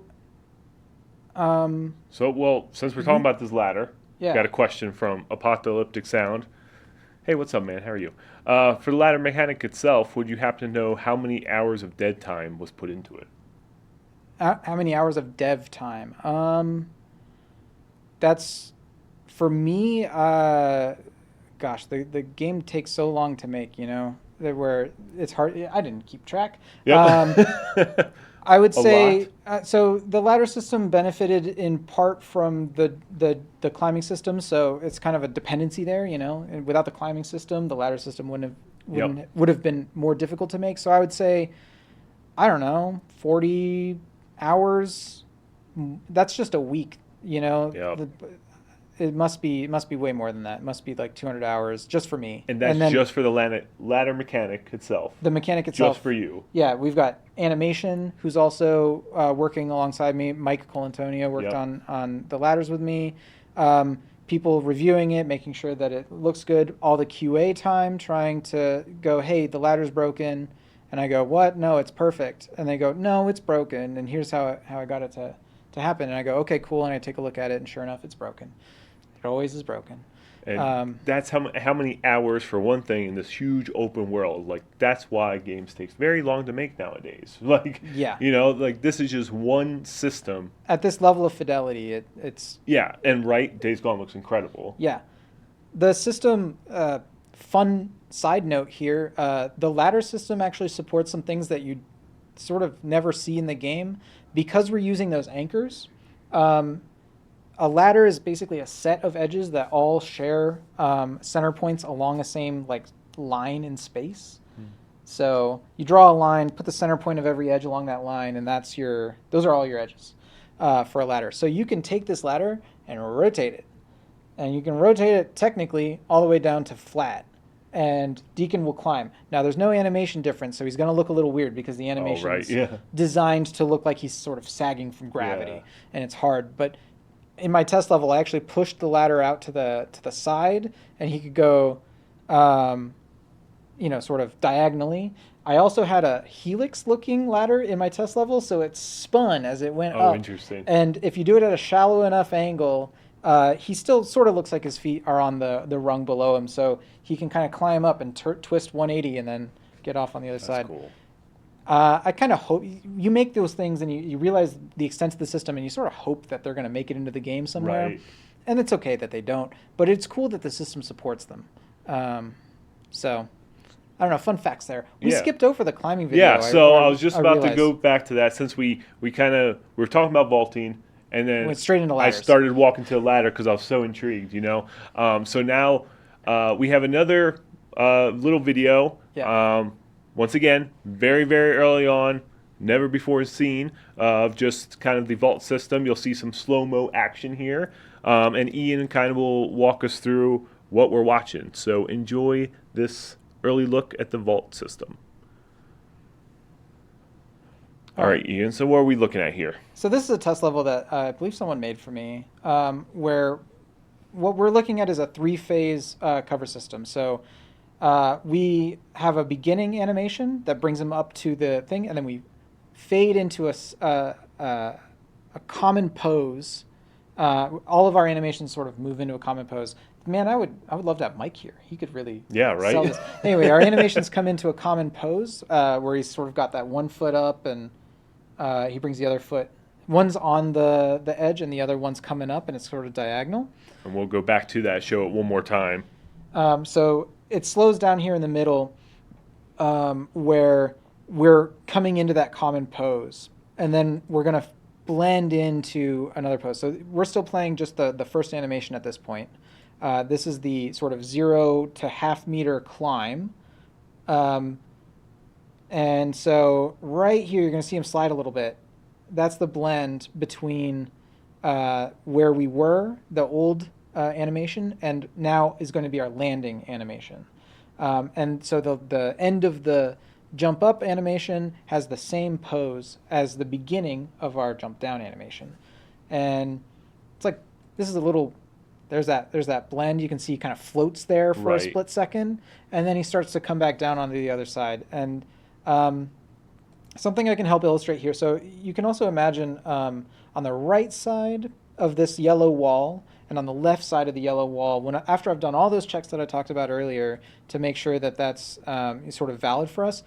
we're talking about this ladder, Yeah. got a question from Apocalyptic Sound. Hey, what's up, man? How are you? For the ladder mechanic itself, would you happen to know how many hours of dead time was put into it? How many hours of dev time? That's, for me, the game takes so long to make, where it's hard. I didn't keep track. Yep. I would say, so the ladder system benefited in part from the climbing system, so it's kind of a dependency there, and without the climbing system, the ladder system would have been more difficult to make. So I would say, I don't know, 40 hours. That's just a week, Yep. It must be way more than that. It must be like 200 hours just for me. And that's just for the ladder mechanic itself. The mechanic itself. Just for you. Yeah, we've got animation, who's also working alongside me. Mike Colantonio worked on the ladders with me. People reviewing it, making sure that it looks good. All the QA time, trying to go, hey, the ladder's broken. And I go, what? No, it's perfect. And they go, no, it's broken. And here's how I got it to happen. And I go, okay, cool. And I take a look at it, and sure enough, it's broken. It always is broken. And that's how many hours for one thing in this huge open world. Like, that's why games takes very long to make nowadays. Like, yeah. This is just one system. At this level of fidelity, it's... Yeah, and Days Gone looks incredible. Yeah. The system, fun side note here, the ladder system actually supports some things that you sort of never see in the game. Because we're using those anchors, a ladder is basically a set of edges that all share center points along the same line in space. So you draw a line, put the center point of every edge along that line, and those are all your edges for a ladder. So you can take this ladder and rotate it and you can rotate it technically all the way down to flat, and Deacon will climb. Now, there's no animation difference, so he's going to look a little weird because the animation is designed to look like he's sort of sagging from gravity, and it's hard. But in my test level, I actually pushed the ladder out to the side, and he could go, sort of diagonally. I also had a helix-looking ladder in my test level, so it spun as it went up. Oh, interesting. And if you do it at a shallow enough angle, he still sort of looks like his feet are on the rung below him, so he can kind of climb up and twist 180 and then get off on the other side. That's cool. I kind of hope you make those things and you realize the extent of the system, and you sort of hope that they're going to make it into the game somewhere. Right. And it's okay that they don't, but it's cool that the system supports them. So, I don't know, fun facts there. We skipped over the climbing video. Yeah, so I was just about to go back to that since we were talking about vaulting, and then went straight into ladders. I started walking to the ladder because I was so intrigued, So now we have another little video. Yeah. Once again, very, very early on, never before seen of just kind of the vault system. You'll see some slow-mo action here, and Ian kind of will walk us through what we're watching. So enjoy this early look at the vault system. All right, Ian, so what are we looking at here? So this is a test level that I believe someone made for me, where what we're looking at is a 3-phase cover system. So we have a beginning animation that brings them up to the thing, and then we fade into a common pose. All of our animations sort of move into a common pose. Man, I would love to have Mike here. He could really sell this. Anyway, our animations come into a common pose where he's sort of got that one foot up, and he brings the other foot. One's on the edge, and the other one's coming up, and it's sort of diagonal. And we'll go back to that, show it one more time. So it slows down here in the middle where we're coming into that common pose, and then we're going to blend into another pose. So we're still playing just the first animation at this point. This is the sort of 0 to half-meter climb. And so right here, you're going to see him slide a little bit. That's the blend between where we were, the old animation, and now is going to be our landing animation. And so the end of the jump up animation has the same pose as the beginning of our jump down animation. And it's like, this is a little, there's that blend. You can see he kind of floats there for a split second, and then he starts to come back down onto the other side. And something I can help illustrate here. So you can also imagine on the right side of this yellow wall and on the left side of the yellow wall, after I've done all those checks that I talked about earlier to make sure that that's sort of valid for us,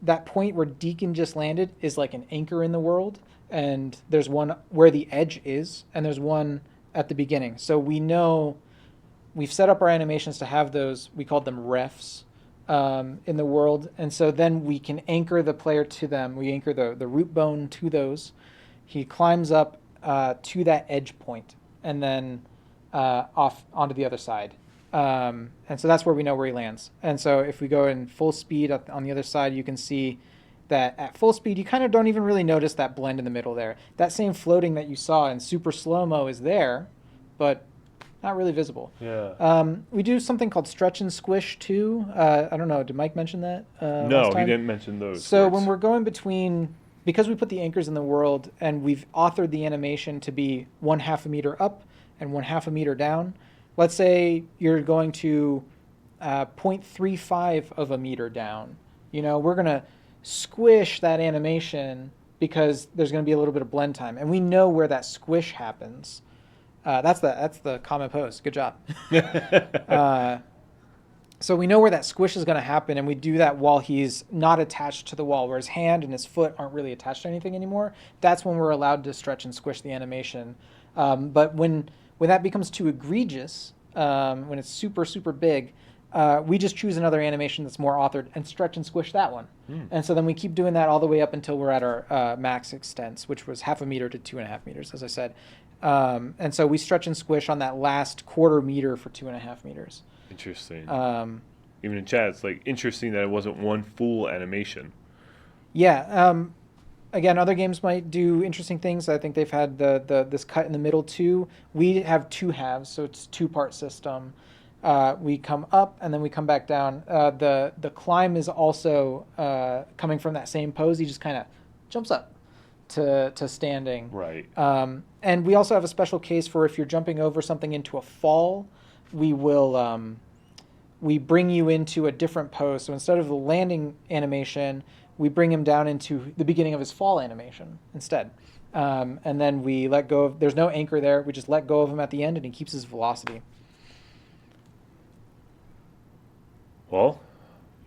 that point where Deacon just landed is like an anchor in the world, and there's one where the edge is, and there's one at the beginning. So we know we've set up our animations to have those, we called them refs in the world, and so then we can anchor the player to them. We anchor the root bone to those. He climbs up to that edge point, and then off onto the other side. And so that's where we know where he lands. And so if we go in full speed on the other side, you can see that at full speed, you kind of don't even really notice that blend in the middle there. That same floating that you saw in super slow-mo is there, but not really visible. Yeah. We do something called stretch and squish too. I don't know, did Mike mention that? No, he didn't mention those. So words. when we're going between, because we put the anchors in the world and we've authored the animation to be 1/2 a meter up and 1/2 a meter down, let's say you're going to 0.35 of a meter down. We're going to squish that animation because there's going to be a little bit of blend time. And we know where that squish happens. That's the common pose. Good job. So we know where that squish is going to happen, and we do that while he's not attached to the wall, where his hand and his foot aren't really attached to anything anymore. That's when we're allowed to stretch and squish the animation. But when that becomes too egregious, when it's super, super big, we just choose another animation that's more authored and stretch and squish that one. And so then we keep doing that all the way up until we're at our max extents, which was 1/2 a meter to 2.5 meters, as I said. And so we stretch and squish on that last 1/4 meter for 2.5 meters. Interesting. Even in chat, it's like interesting that it wasn't one full animation. Yeah. again, other games might do interesting things. I think they've had this cut in the middle too. We have two halves, so it's 2-part system. We come up and then we come back down. The climb is also coming from that same pose. He just kind of jumps up to standing. Right. And we also have a special case for if you're jumping over something into a fall, we will we bring you into a different pose. So instead of the landing animation, we bring him down into the beginning of his fall animation instead. And then we let go of, there's no anchor there. We just let go of him at the end and he keeps his velocity. Well,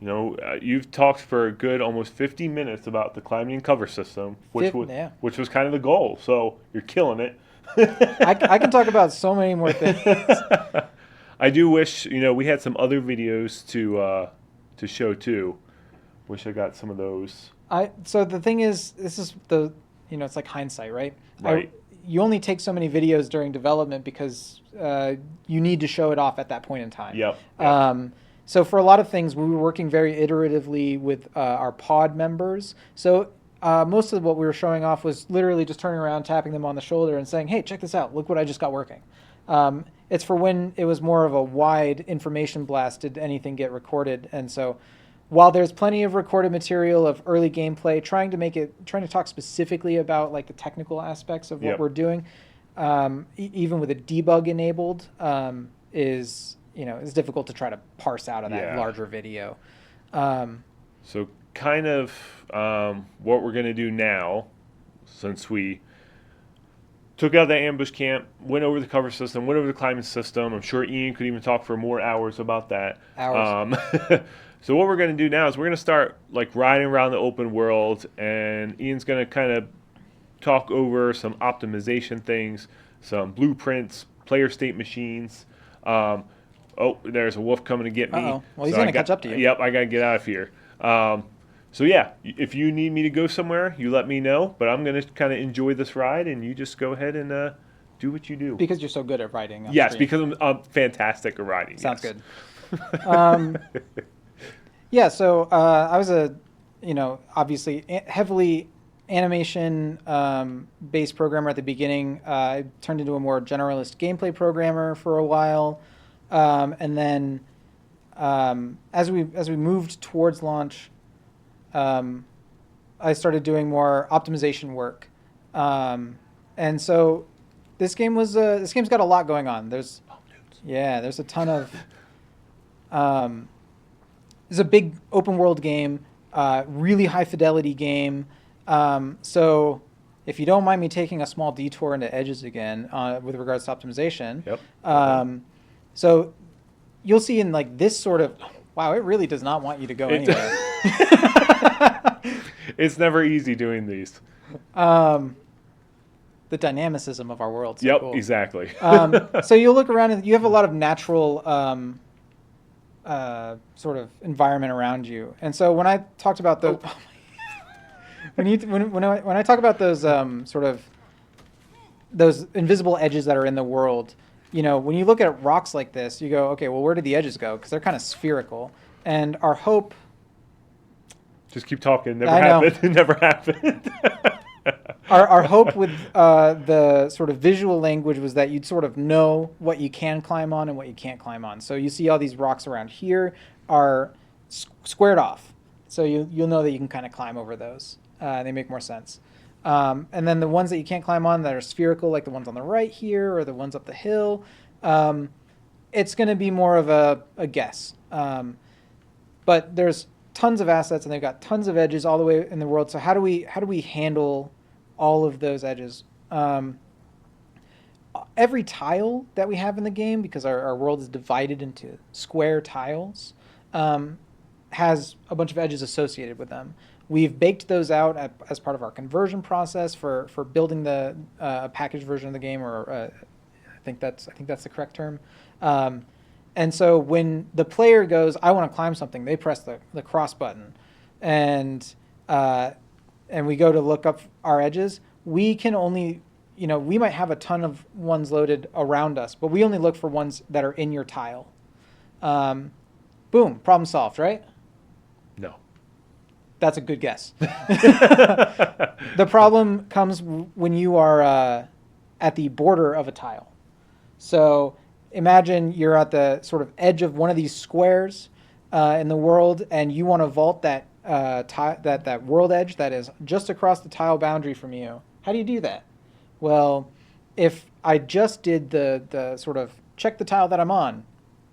you know, you've talked for a good almost 50 minutes about the climbing and cover system, which was kind of the goal. So you're killing it. I can talk about so many more things. I do wish, you know, we had some other videos to show too. Wish I got some of those. So the thing is, this is the, you know, it's like hindsight, right? Right. You only take so many videos during development because you need to show it off at that point in time. Yep. So for a lot of things, we were working very iteratively with our pod members. So most of what we were showing off was literally just turning around, tapping them on the shoulder and saying, hey, check this out. Look what I just got working. It's for when it was more of a wide information blast, did anything get recorded. And so while there's plenty of recorded material of early gameplay, trying to talk specifically about like the technical aspects of what we're doing, even with a debug enabled, is difficult to try to parse out of that larger video. So kind of what we're going to do now, since we took out the ambush camp, went over the cover system, went over the climbing system. I'm sure Ian could even talk for more hours about that. So what we're going to do now is we're going to start like riding around the open world, and Ian's going to kind of talk over some optimization things, some blueprints, player state machines. Oh, there's a wolf coming to get me. Uh-oh. Well, he's going to catch up to you. Yep, I got to get out of here. So yeah, if you need me to go somewhere, you let me know. But I'm going to kind of enjoy this ride, and you just go ahead and do what you do. Because you're so good at riding. Yes, because I'm fantastic at riding. Sounds good. Yeah, so I was obviously heavily animation-based programmer at the beginning. I turned into a more generalist gameplay programmer for a while. And then as we moved towards launch, I started doing more optimization work. And so this game's got a lot going on. There's a ton of it's a big open world game, really high fidelity game. So if you don't mind me taking a small detour into edges again with regards to optimization. Yep. So you'll see in like this sort of, wow, it really does not want you to go anywhere. It's never easy doing these. The dynamicism of our world. So yep, cool. Exactly. So you'll look around and you have a lot of natural sort of environment around you. And so when I talked about the, when I talk about those sort of those invisible edges that are in the world, you know, when you look at rocks like this, you go, okay, well, where did the edges go? Because they're kind of spherical. And our hope... Just keep talking. Never happened. It never happened. Our hope with the sort of visual language was that you'd sort of know what you can climb on and what you can't climb on. So you see all these rocks around here are squared off. So you'll know that you can kind of climb over those. They make more sense. And then the ones that you can't climb on that are spherical, like the ones on the right here or the ones up the hill, it's going to be more of a guess. But there's tons of assets and they've got tons of edges all the way in the world. So how do we handle all of those edges? Every tile that we have in the game, because our world is divided into square tiles, has a bunch of edges associated with them. We've baked those out as part of our conversion process for building the packaged version of the game, or I think that's the correct term. And so when the player goes, I want to climb something, they press the cross button, and we go to look up our edges. We can only, we might have a ton of ones loaded around us, but we only look for ones that are in your tile. Boom, problem solved, right? No. That's a good guess. The problem comes when you are at the border of a tile. So imagine you're at the sort of edge of one of these squares in the world, and you want to vault that that world edge that is just across the tile boundary from you. How do you do that? Well, if I just did the sort of check the tile that I'm on,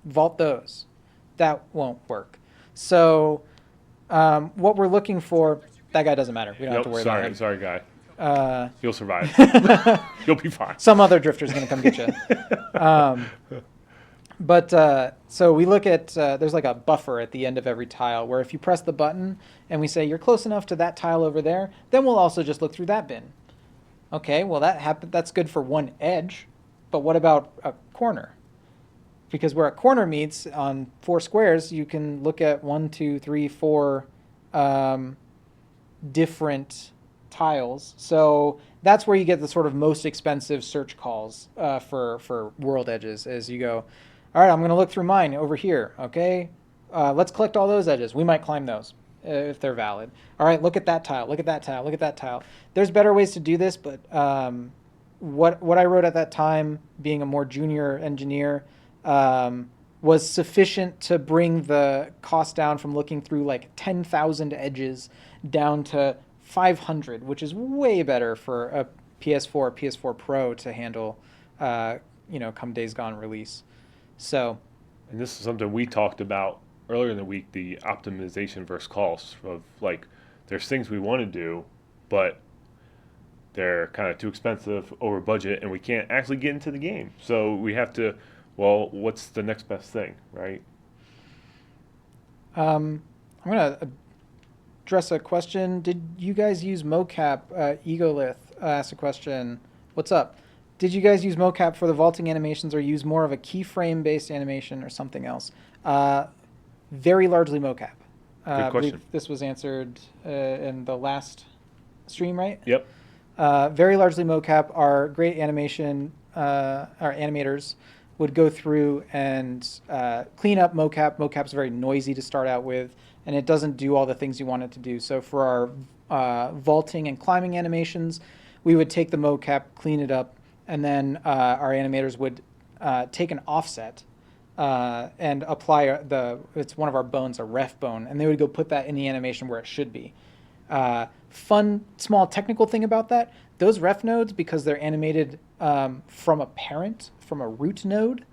vault those, that won't work. So what we're looking for, that guy doesn't matter. We don't have to worry about him. Sorry, guy. You'll survive. You'll be fine. Some other drifter's going to come get you. So we look at, there's like a buffer at the end of every tile where if you press the button and we say you're close enough to that tile over there, then we'll also just look through that bin. Okay, well that's good for one edge, but what about a corner? Because where a corner meets on 4 squares, you can look at 1, 2, 3, 4 different tiles. So that's where you get the sort of most expensive search calls for world edges. Is you go, all right, I'm going to look through mine over here. Okay, let's collect all those edges. We might climb those if they're valid. All right, look at that tile. Look at that tile. Look at that tile. There's better ways to do this, but what I wrote at that time, being a more junior engineer, was sufficient to bring the cost down from looking through like 10,000 edges down to 500, which is way better for a PS4, PS4 Pro to handle, come Days Gone release. So, and this is something we talked about earlier in the week, the optimization versus cost of like, there's things we want to do, but they're kind of too expensive, over budget, and we can't actually get into the game. So we have to, well, what's the next best thing, right? I'm going to address a question. Did you guys use mocap? Egolith asked a question. What's up? Did you guys use mocap for the vaulting animations or use more of a keyframe based animation or something else? Very largely mocap. Good question. I believe this was answered in the last stream, right? Yep. Very largely mocap. Our great animation, our animators would go through and clean up mocap. Mocap's very noisy to start out with, and it doesn't do all the things you want it to do. So for our vaulting and climbing animations, we would take the mocap, clean it up, and then our animators would take an offset and apply it's one of our bones, a ref bone, and they would go put that in the animation where it should be. Fun, small technical thing about that, those ref nodes, because they're animated from a parent, from a root node,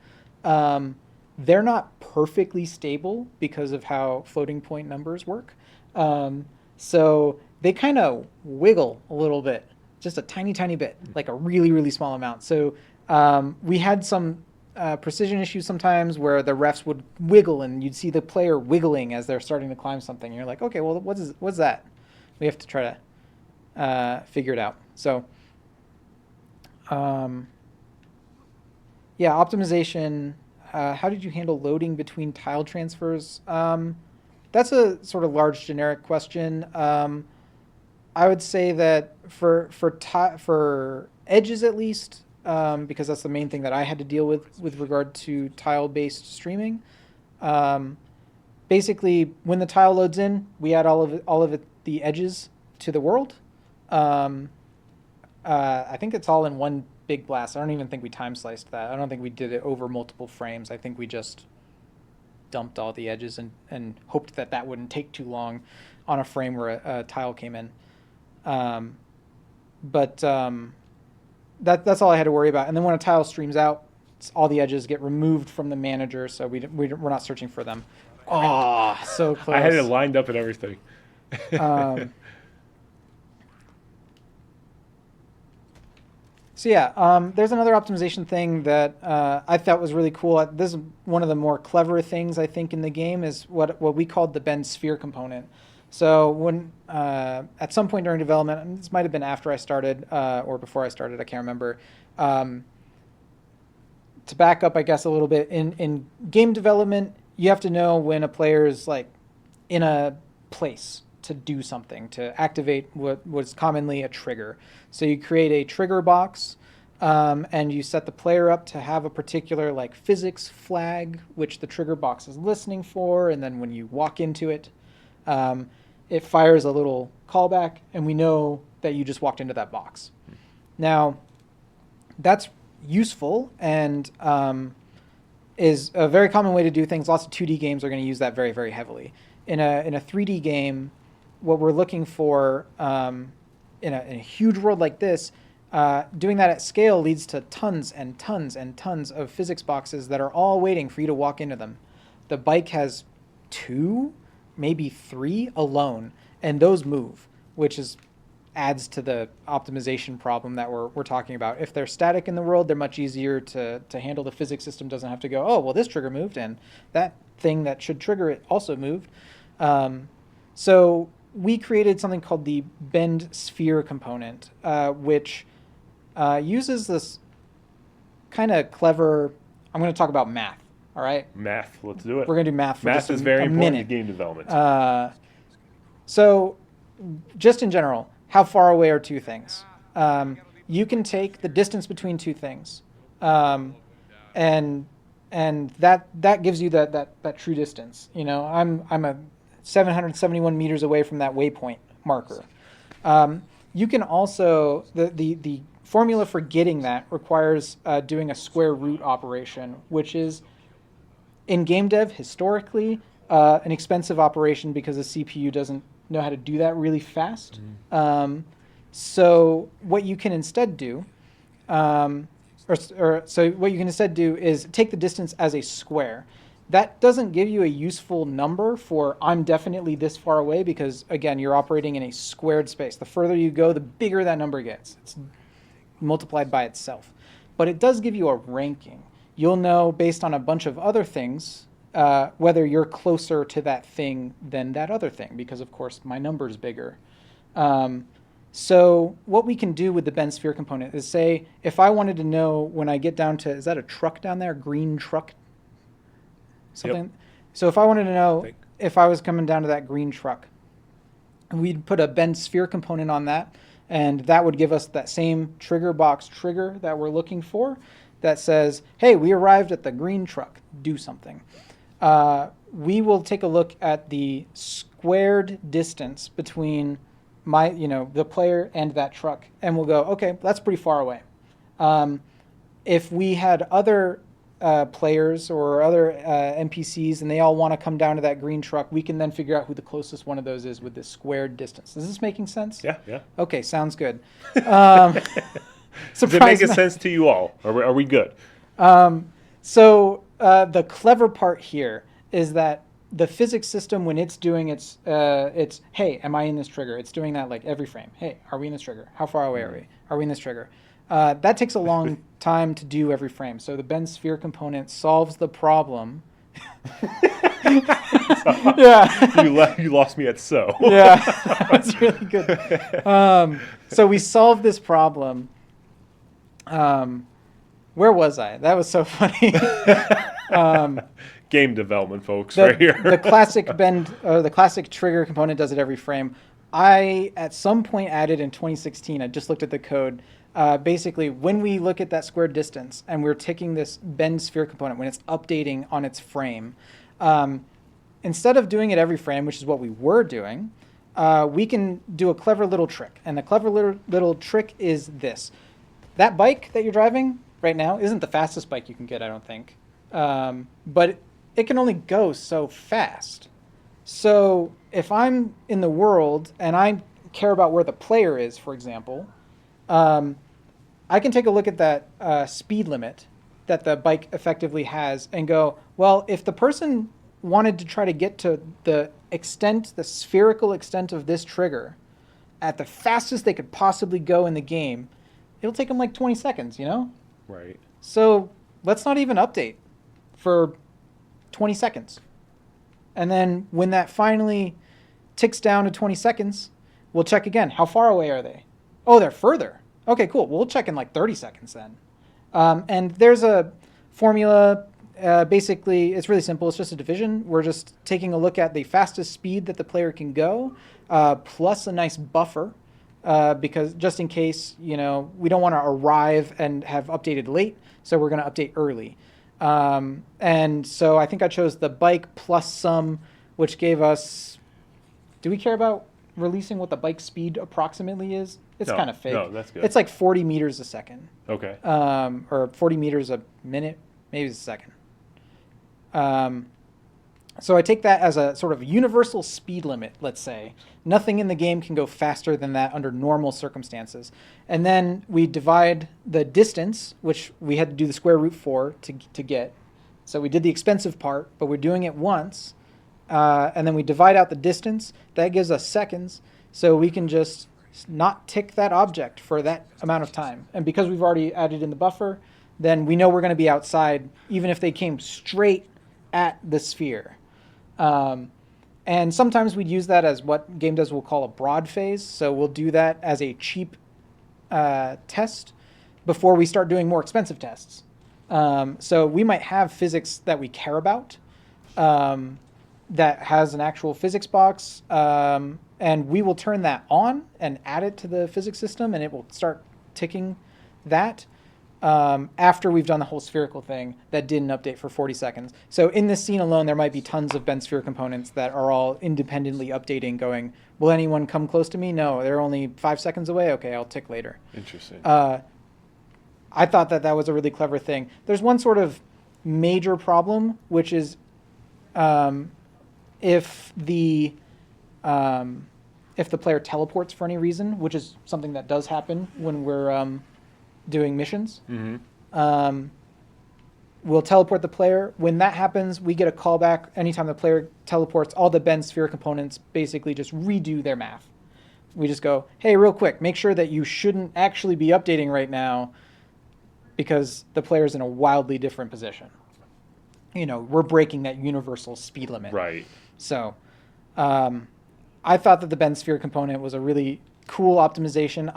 they're not perfectly stable because of how floating point numbers work. So they kind of wiggle a little bit, just a tiny, tiny bit, like a really, really small amount. So we had some precision issues sometimes where the refs would wiggle and you'd see the player wiggling as they're starting to climb something. And you're like, okay, well, what's that? We have to try to figure it out. So yeah, optimization. How did you handle loading between tile transfers? That's a sort of large generic question. I would say that for edges at least, because that's the main thing that I had to deal with regard to tile-based streaming. Basically, when the tile loads in, we add all of the edges to the world. I think it's all in one big blast. I don't even think we time sliced that. I don't think we did it over multiple frames. I think we just dumped all the edges and hoped that wouldn't take too long on a frame where a tile came in. That's all I had to worry about. And then when a tile streams out, all the edges get removed from the manager, so we're not searching for them. Oh, so close. I had it lined up and everything. So yeah, there's another optimization thing that I thought was really cool. This is one of the more clever things I think in the game is what we called the bend sphere component. So when at some point during development, and this might have been after I started or before I started, I can't remember. To back up, I guess, a little bit, in game development, you have to know when a player is like in a place to do something, to activate what was commonly a trigger. So you create a trigger box and you set the player up to have a particular like physics flag, which the trigger box is listening for. And then when you walk into it, it fires a little callback, and we know that you just walked into that box. Now, that's useful and is a very common way to do things. Lots of 2D games are going to use that very, very heavily. In a 3D game, what we're looking for in a huge world like this, doing that at scale leads to tons and tons and tons of physics boxes that are all waiting for you to walk into them. The bike has 2, maybe 3 alone, and those move, which adds to the optimization problem that we're talking about. If they're static in the world, they're much easier to handle. The physics system doesn't have to go, oh, well, this trigger moved, and that thing that should trigger it also moved. So we created something called the bend sphere component, which uses this kind of clever, I'm going to talk about math, all right? Math, let's do it. We're going to do math for Math just is a very important minute. to game development. So just in general, how far away are two things? You can take the distance between two things, and that gives you that true distance. You know, I'm a 771 meters away from that waypoint marker. You can also, the formula for getting that requires doing a square root operation, which is in game dev historically an expensive operation because the CPU doesn't know how to do that really fast. So what you can instead do, so what you can instead do is take the distance as a square. That doesn't give you a useful number for I'm definitely this far away because, again, you're operating in a squared space. The further you go, the bigger that number gets. It's multiplied by itself. But it does give you a ranking. You'll know based on a bunch of other things whether you're closer to that thing than that other thing because, of course, my number's bigger. So what we can do with the bend sphere component is say, if I wanted to know when I get down to, is that a truck down there, green truck? Something. Yep. So if I wanted to know if I was coming down to that green truck, we'd put a bend sphere component on that, and that would give us that same trigger box trigger that we're looking for that says, hey, we arrived at the green truck, do something. We will take a look at the squared distance between the player and that truck, and we'll go, okay, that's pretty far away. If we had other players or other NPCs and they all want to come down to that green truck, we can then figure out who the closest one of those is with this squared distance. Is this making sense? Yeah. Okay, sounds good. Does it make sense to you all? Are we good? So the clever part here is that the physics system, when it's doing its, hey, am I in this trigger? It's doing that like every frame. Hey, are we in this trigger? How far away are we? Are we in this trigger? That takes a long time to do every frame. So the bend sphere component solves the problem. Yeah. You lost me at so. Yeah, that's really good. So we solved this problem. Where was I? That was so funny. Game development, folks, right here. The classic the classic trigger component does it every frame. I, at some point, added in 2016, I just looked at the code, basically, when we look at that square distance and we're taking this bend sphere component, when it's updating on its frame, instead of doing it every frame, which is what we were doing, we can do a clever little trick. And the clever little trick is this. That bike that you're driving right now isn't the fastest bike you can get, I don't think. But it can only go so fast. So if I'm in the world and I care about where the player is, for example, I can take a look at that speed limit that the bike effectively has and go, well, if the person wanted to try to get to the spherical extent of this trigger at the fastest they could possibly go in the game, it'll take them like 20 seconds, you know? Right. So let's not even update for 20 seconds. And then when that finally ticks down to 20 seconds, we'll check again. How far away are they? Oh, they're further. Okay, cool. We'll check in like 30 seconds then. And there's a formula. Basically, it's really simple. It's just a division. We're just taking a look at the fastest speed that the player can go, plus a nice buffer, because just in case, we don't want to arrive and have updated late, so we're going to update early. And so I think I chose the bike plus some, which gave us, do we care about releasing what the bike speed approximately is? It's No, kind of fake. no, that's good. It's like 40 meters a second, Okay. or 40 meters a minute, maybe it's a second. So I take that as a sort of universal speed limit, let's say. Nothing in the game can go faster than that under normal circumstances. And then we divide the distance, which we had to do the square root for to get. So we did the expensive part, but we're doing it once. And then we divide out the distance. That gives us seconds. So we can just not tick that object for that amount of time. And because we've already added in the buffer, then we know we're going to be outside, even if they came straight at the sphere. And sometimes we'd use that as what game devs will call a broad phase. So we'll do that as a cheap test before we start doing more expensive tests. So we might have physics that we care about that has an actual physics box, and we will turn that on and add it to the physics system, and it will start ticking that. After we've done the whole spherical thing that didn't update for 40 seconds. So in this scene alone, there might be tons of bent sphere components that are all independently updating, going, will anyone come close to me? No, they're only 5 seconds away. Okay, I'll tick later. Interesting. I thought that was a really clever thing. There's one sort of major problem, which is if the player teleports for any reason, which is something that does happen when we're doing missions. We'll teleport the player. When that happens, we get a callback. Anytime the player teleports, all the bend sphere components basically just redo their math. We just go, hey, real quick, make sure that you shouldn't actually be updating right now because the player's in a wildly different position. We're breaking that universal speed limit. Right. So I thought that the bend sphere component was a really cool optimization.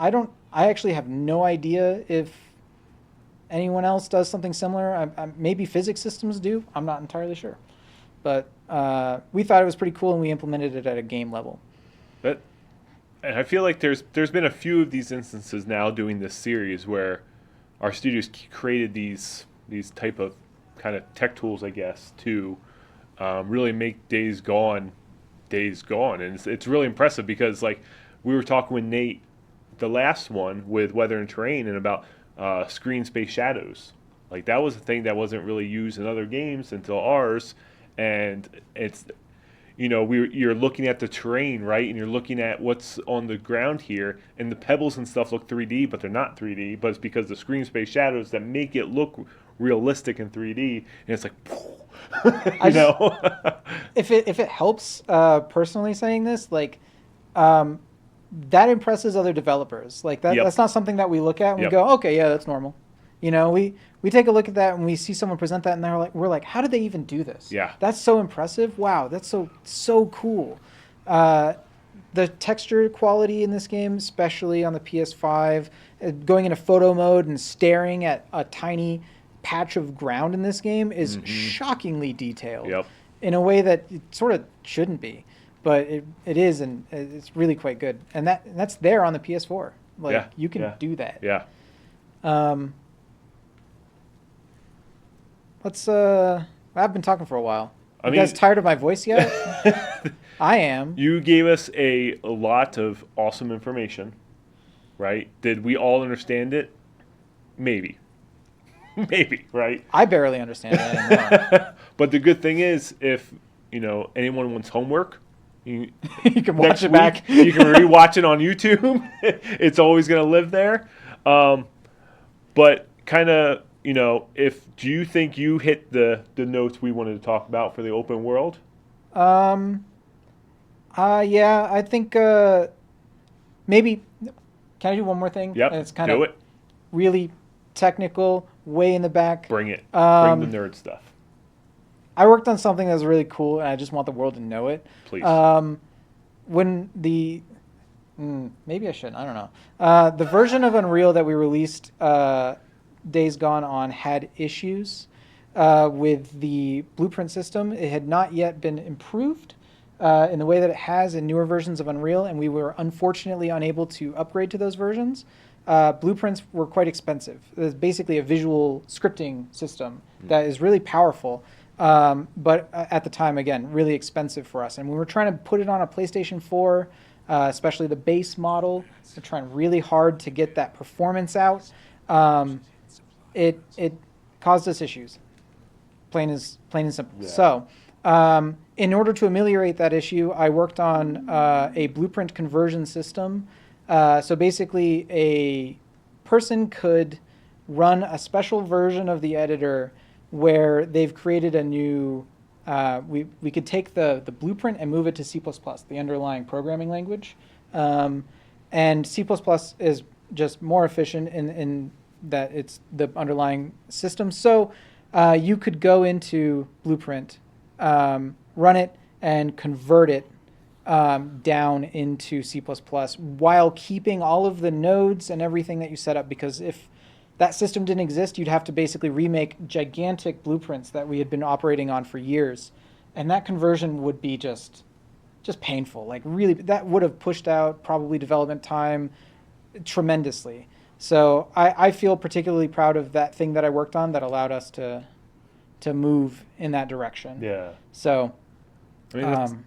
I actually have no idea if anyone else does something similar. Maybe physics systems do. I'm not entirely sure. But we thought it was pretty cool, and we implemented it at a game level. And I feel like there's been a few of these instances now doing this series where our studios created these type of kind of tech tools, I guess, to really make Days Gone. And it's really impressive because, like, we were talking with Nate, the last one with Weather and Terrain, and about screen space shadows. Like, that was a thing that wasn't really used in other games until ours. And it's, you're looking at the terrain, right? And you're looking at what's on the ground here, and the pebbles and stuff look 3D, but they're not 3D. But it's because the screen space shadows that make it look realistic in 3D. And it's like, if it helps, personally saying this, like, that impresses other developers. Like that's not something that we look at and we go, okay, yeah, that's normal. We take a look at that and we see someone present that and we're like, how did they even do this? Yeah. That's so impressive. Wow, that's so cool. The texture quality in this game, especially on the PS5, going into photo mode and staring at a tiny patch of ground in this game is shockingly detailed in a way that it sort of shouldn't be. But it is, and it's really quite good. And that's there on the PS4. Like, you can do that. Yeah. I've been talking for a while. You guys tired of my voice yet? I am. You gave us a lot of awesome information, right? Did we all understand it? Maybe. Maybe, right? I barely understand it anymore. But the good thing is, if, anyone wants homework, you can watch it back. You can rewatch it on YouTube. It's always going to live there. But kind of, do you think you hit the notes we wanted to talk about for the open world? Yeah, I think maybe. Can I do one more thing? Yep. And it's kind of really technical, way in the back. Bring it. Bring the nerd stuff. I worked on something that was really cool, and I just want the world to know it. Please. When maybe I shouldn't. I don't know. The version of Unreal that we released Days Gone on had issues with the blueprint system. It had not yet been improved in the way that it has in newer versions of Unreal, and we were unfortunately unable to upgrade to those versions. Blueprints were quite expensive. It's basically a visual scripting system that is really powerful. but at the time, again, really expensive for us. And we were trying to put it on a PlayStation 4, especially the base model. We're trying really hard to get that performance out. It caused us issues, plain and simple. Yeah. So, in order to ameliorate that issue, I worked on a blueprint conversion system. So basically, a person could run a special version of the editor where they've created a new. We could take the blueprint and move it to C++, the underlying programming language, and C++ is just more efficient in that it's the underlying system. So you could go into Blueprint, run it, and convert it down into C++ while keeping all of the nodes and everything that you set up. Because if that system didn't exist, you'd have to basically remake gigantic blueprints that we had been operating on for years. And that conversion would be just painful. Like really, that would have pushed out probably development time tremendously. So I feel particularly proud of that thing that I worked on that allowed us to move in that direction. Yeah. So, I mean,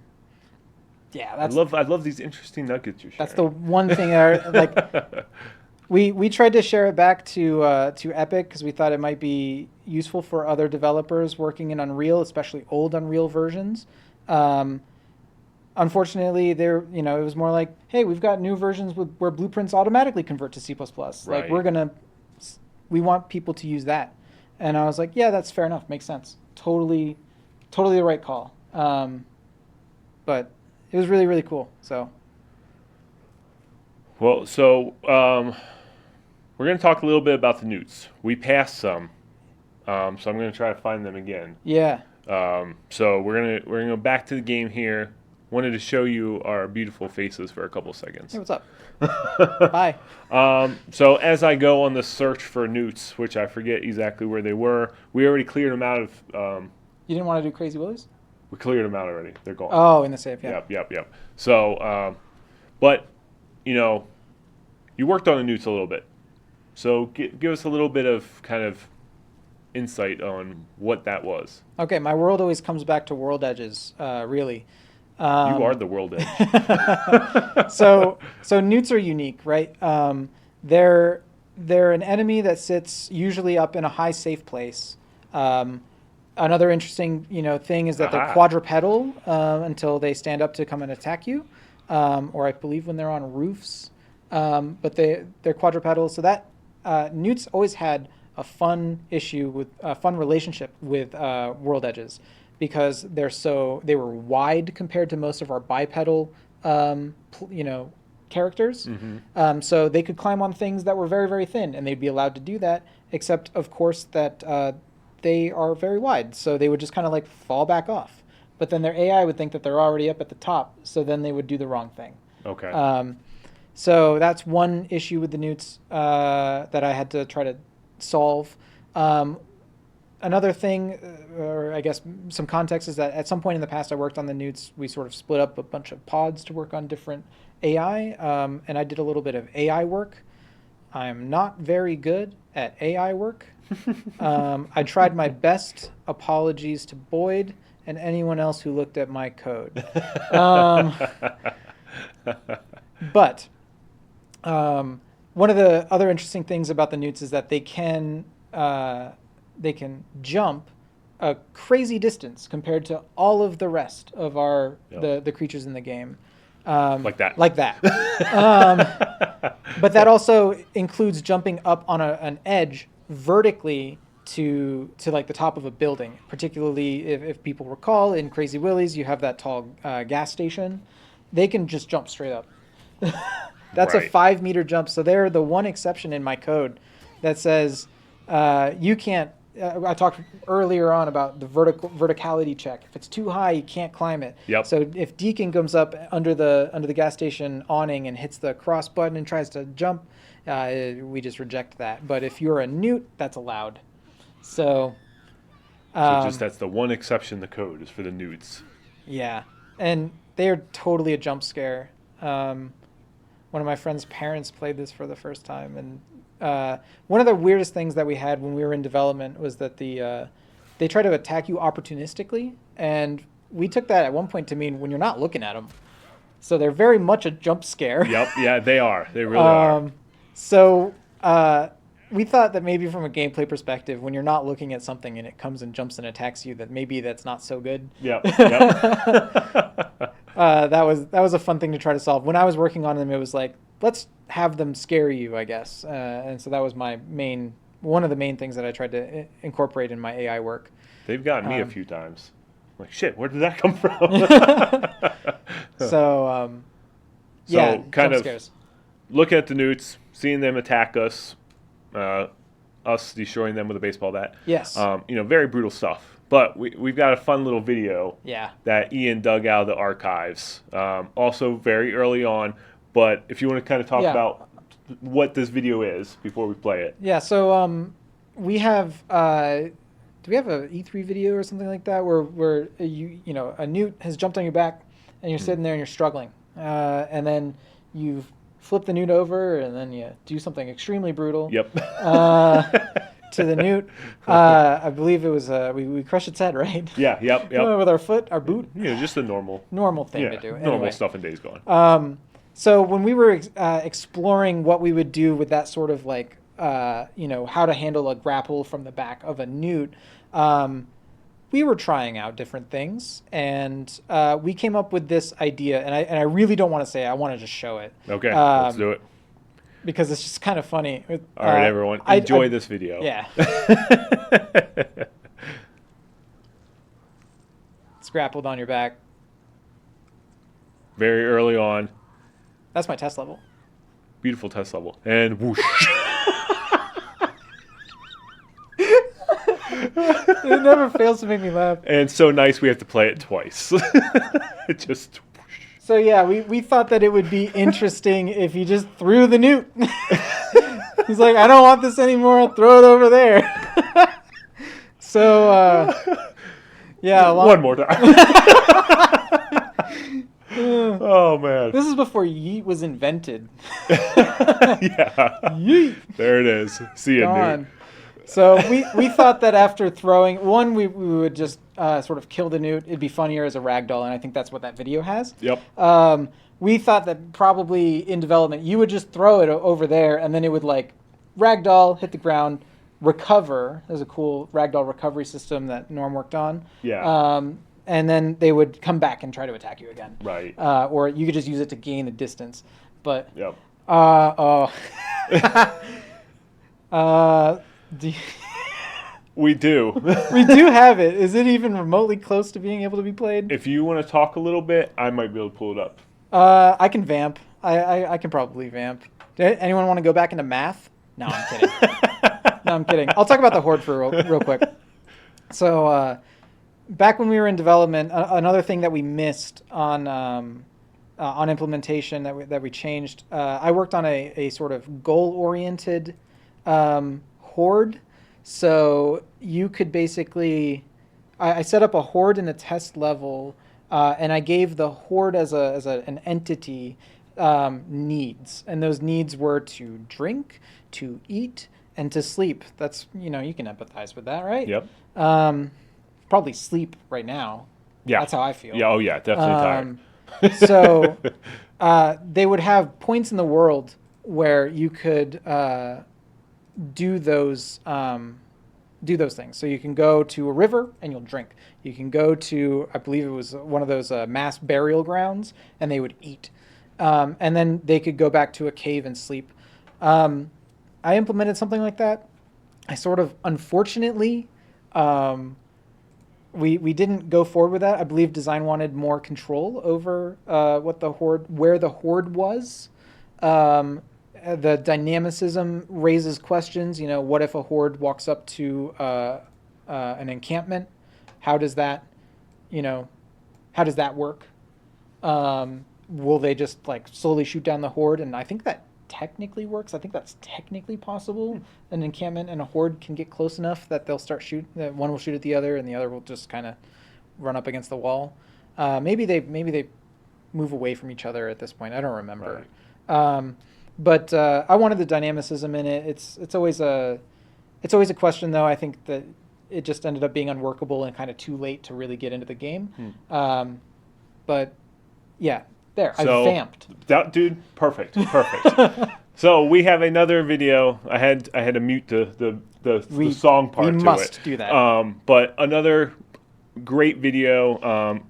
yeah, I love these interesting nuggets you're sharing. that's the one thing we tried to share it back to Epic because we thought it might be useful for other developers working in Unreal, especially old Unreal versions. Unfortunately, it was more like, hey, we've got new versions where blueprints automatically convert to C++. Right. Like we want people to use that. And I was like, yeah, that's fair enough. Makes sense. Totally the right call. But it was really, really cool. So. Well, so we're going to talk a little bit about the newts. We passed some, so I'm going to try to find them again. Yeah. So we're gonna go back to the game here. Wanted to show you our beautiful faces for a couple seconds. Hey, what's up? Bye. So as I go on the search for newts, which I forget exactly where they were, we already cleared them out of. You didn't want to do Crazy Willies? We cleared them out already. They're gone. Oh, in the safe, yeah. Yep. So, but you worked on the newts a little bit. So give us a little bit of kind of insight on what that was. Okay, my world always comes back to world edges, really. You are the world edge. So newts are unique, right? They're an enemy that sits usually up in a high safe place. Another interesting thing is that they're quadrupedal until they stand up to come and attack you, or I believe when they're on roofs. But they're quadrupedal, so that newts always had a fun relationship with world edges. Because they were wide compared to most of our bipedal, characters. Mm-hmm. So they could climb on things that were very, very thin, and they'd be allowed to do that. Except, of course, that they are very wide, so they would just kind of like fall back off. But then their AI would think that they're already up at the top, so then they would do the wrong thing. Okay. So that's one issue with the newts that I had to try to solve. Another thing, or I guess some context, is that at some point in the past I worked on the newts. We sort of split up a bunch of pods to work on different AI, and I did a little bit of AI work. I'm not very good at AI work. I tried my best. Apologies to Boyd and anyone else who looked at my code. But one of the other interesting things about the newts is that they can jump a crazy distance compared to all of the rest of the creatures in the game. Like that. But that also includes jumping up on an edge vertically to like the top of a building. Particularly if people recall, in Crazy Willies, you have that tall gas station. They can just jump straight up. That's right. A 5-meter jump. So they're the one exception in my code that says you can't. I talked earlier on about the verticality check. If it's too high, you can't climb it. Yep. So if Deacon comes up under the gas station awning and hits the cross button and tries to jump, we just reject that. But if you're a newt, that's allowed. So That's the one exception. The code is for the newts. Yeah, and they are totally a jump scare. One of my friend's parents played this for the first time, and one of the weirdest things that we had when we were in development was that they they try to attack you opportunistically, and we took that at one point to mean when you're not looking at them. So they're very much a jump scare. Yep. Yeah, they are. They really are. So we thought that maybe from a gameplay perspective, when you're not looking at something and it comes and jumps and attacks you, that maybe that's not so good. Yep. Yep. That was a fun thing to try to solve. When I was working on them, it was like, let's have them scare you, I guess. And so that was one of the main things that I tried to incorporate in my AI work. They've gotten me a few times. I'm like, shit, where did that come from? So yeah, kind jump of scares. Looking at the newts, seeing them attack us, us destroying them with a baseball bat. Yes. Very brutal stuff. But we've got a fun little video that Ian dug out of the archives, also very early on. But if you want to kind of talk about what this video is before we play it. Yeah, so we have, do we have an E3 video or something like that where a newt has jumped on your back and you're sitting there and you're struggling. And then you flip the newt over and then you do something extremely brutal. Yep. To the newt. I believe it was, we crushed its head, right? Yeah, yep. With our foot, our boot. Just a normal thing to do. Normal Anyway. stuff in Days Gone. So when we were exploring what we would do with that sort of like, how to handle a grapple from the back of a newt, we were trying out different things, and we came up with this idea. And I really don't want to say it. I want to just show it. Okay, let's do it. Because it's just kind of funny. All right, everyone, enjoy this video. Yeah. It's grappled on your back. Very early on. That's my test level. Beautiful test level. And whoosh. It never fails to make me laugh. And so nice we have to play it twice. It just whoosh. So yeah, we thought that it would be interesting if he just threw the newt. He's like, I don't want this anymore. I'll throw it over there. So yeah, one more time. Oh man, this is before yeet was invented. Yeah, Yeet. There it is. See you, newt. So we thought that after throwing one, we would just sort of kill the newt. It'd be funnier as a ragdoll, and I think that's what that video has. Yep. We thought that probably in development you would just throw it over there, and then it would like ragdoll, hit the ground, recover. There's a cool ragdoll recovery system that Norm worked on. Yeah. And then they would come back and try to attack you again. Right. Or you could just use it to gain the distance. But yep. We do. We do have it. Is it even remotely close to being able to be played? If you want to talk a little bit, I might be able to pull it up. I can vamp. I can probably vamp. Anyone want to go back into math? No, I'm kidding. No, I'm kidding. I'll talk about the Horde for real quick. So back when we were in development, another thing that we missed on implementation that we changed, I worked on a sort of goal-oriented horde. So you could basically, I set up a horde in a test level, and I gave the horde as an entity needs, and those needs were to drink, to eat, and to sleep. That's, you can empathize with that, right? Yep. Probably sleep right now. Yeah. That's how I feel. Yeah. Oh yeah, definitely tired. So they would have points in the world where you could do those things. So you can go to a river and you'll drink. You can go to, I believe it was one of those mass burial grounds, and they would eat. And then they could go back to a cave and sleep. I implemented something like that. I sort of, unfortunately, we didn't go forward with that. I believe design wanted more control over where the horde was. The dynamicism raises questions. What if a horde walks up to an encampment? How does that work? Will they just like slowly shoot down the horde? And I think that technically works. I think that's technically possible. An encampment and a horde can get close enough that they'll start shooting. One will shoot at the other, and the other will just kind of run up against the wall. Maybe they move away from each other at this point. I don't remember. Right. But I wanted the dynamicism in it. It's always a question, though. I think that it just ended up being unworkable and kind of too late to really get into the game. But yeah, there, I So, vamped. That dude, perfect. So we have another video. I had to mute the song part to it. We must do that. But another great video.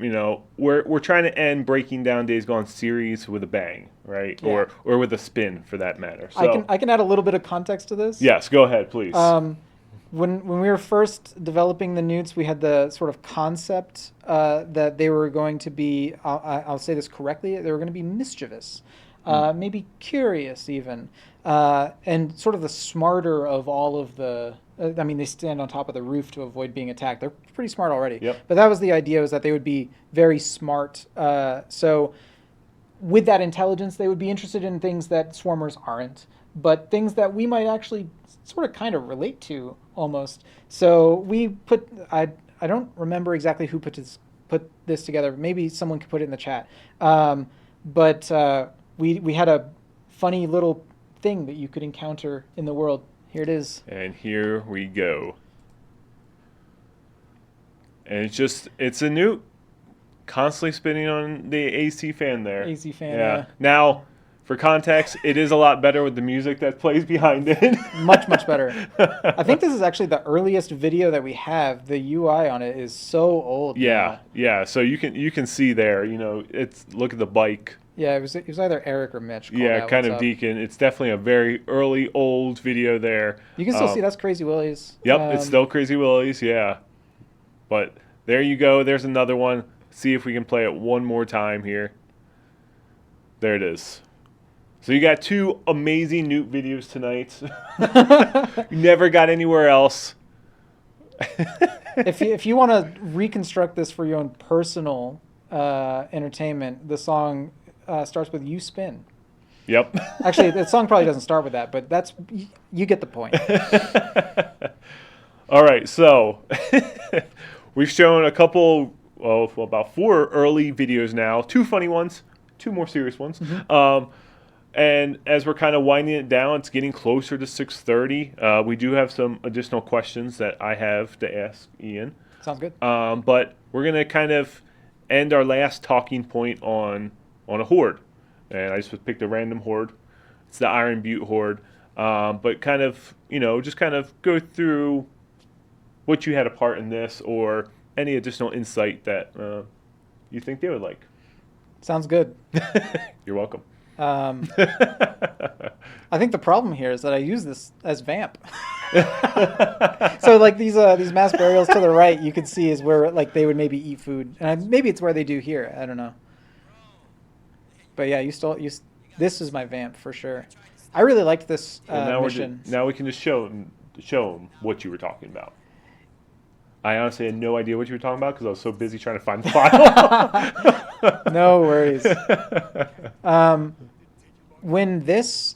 We're trying to end Breaking Down Days Gone series with a bang, right? Yeah. Or with a spin, for that matter. So I can add a little bit of context to this. yes, go ahead, please. When we were first developing the newts, we had the sort of concept that they were going to be, I'll say this correctly, they were going to be mischievous, maybe curious even, and sort of the smarter of all of the, they stand on top of the roof to avoid being attacked. They're pretty smart already. Yep. But that was the idea, was that they would be very smart. So with that intelligence, they would be interested in things that swarmers aren't, but things that we might actually sort of kind of relate to almost. So we put, I don't remember exactly who put this together. Maybe someone could put it in the chat. But we had a funny little thing that you could encounter in the world. Here it is. And here we go. And it's a newt constantly spinning on the AC fan there. AC fan, yeah. Now, for context, it is a lot better with the music that plays behind it. Much better. I think this is actually the earliest video that we have. The UI on it is so old. Yeah, now. yeah. So you can see there. Look at the bike. Yeah, it was either Eric or Mitch. Yeah, kind of Deacon. It's definitely a very early old video there. You can still see that's Crazy Willie's. Yep, it's still Crazy Willie's. Yeah, but there you go. There's another one. See if we can play it one more time here. There it is. So you got two amazing newt videos tonight. You never got anywhere else. If you want to reconstruct this for your own personal entertainment, the song starts with "You Spin." Yep. Actually, the song probably doesn't start with that, but you get the point. All right, so we've shown a couple, about 4 early videos now. 2 funny ones, 2 more serious ones. Mm-hmm. And as we're kind of winding it down, it's getting closer to 6:30. We do have some additional questions that I have to ask Ian. Sounds good. But we're going to kind of end our last talking point on a horde. And I just picked a random horde. It's the Iron Butte horde. But kind of, just kind of go through what you had a part in this or any additional insight that you think they would like. Sounds good. You're welcome. I think the problem here is that I use this as vamp. So like these mass burials to the right, you can see is where like they would maybe eat food, and maybe it's where they do here. I don't know. But yeah, this is my vamp for sure. I really liked this mission. Now we can just show them what you were talking about. I honestly had no idea what you were talking about because I was so busy trying to find the file. No worries. When this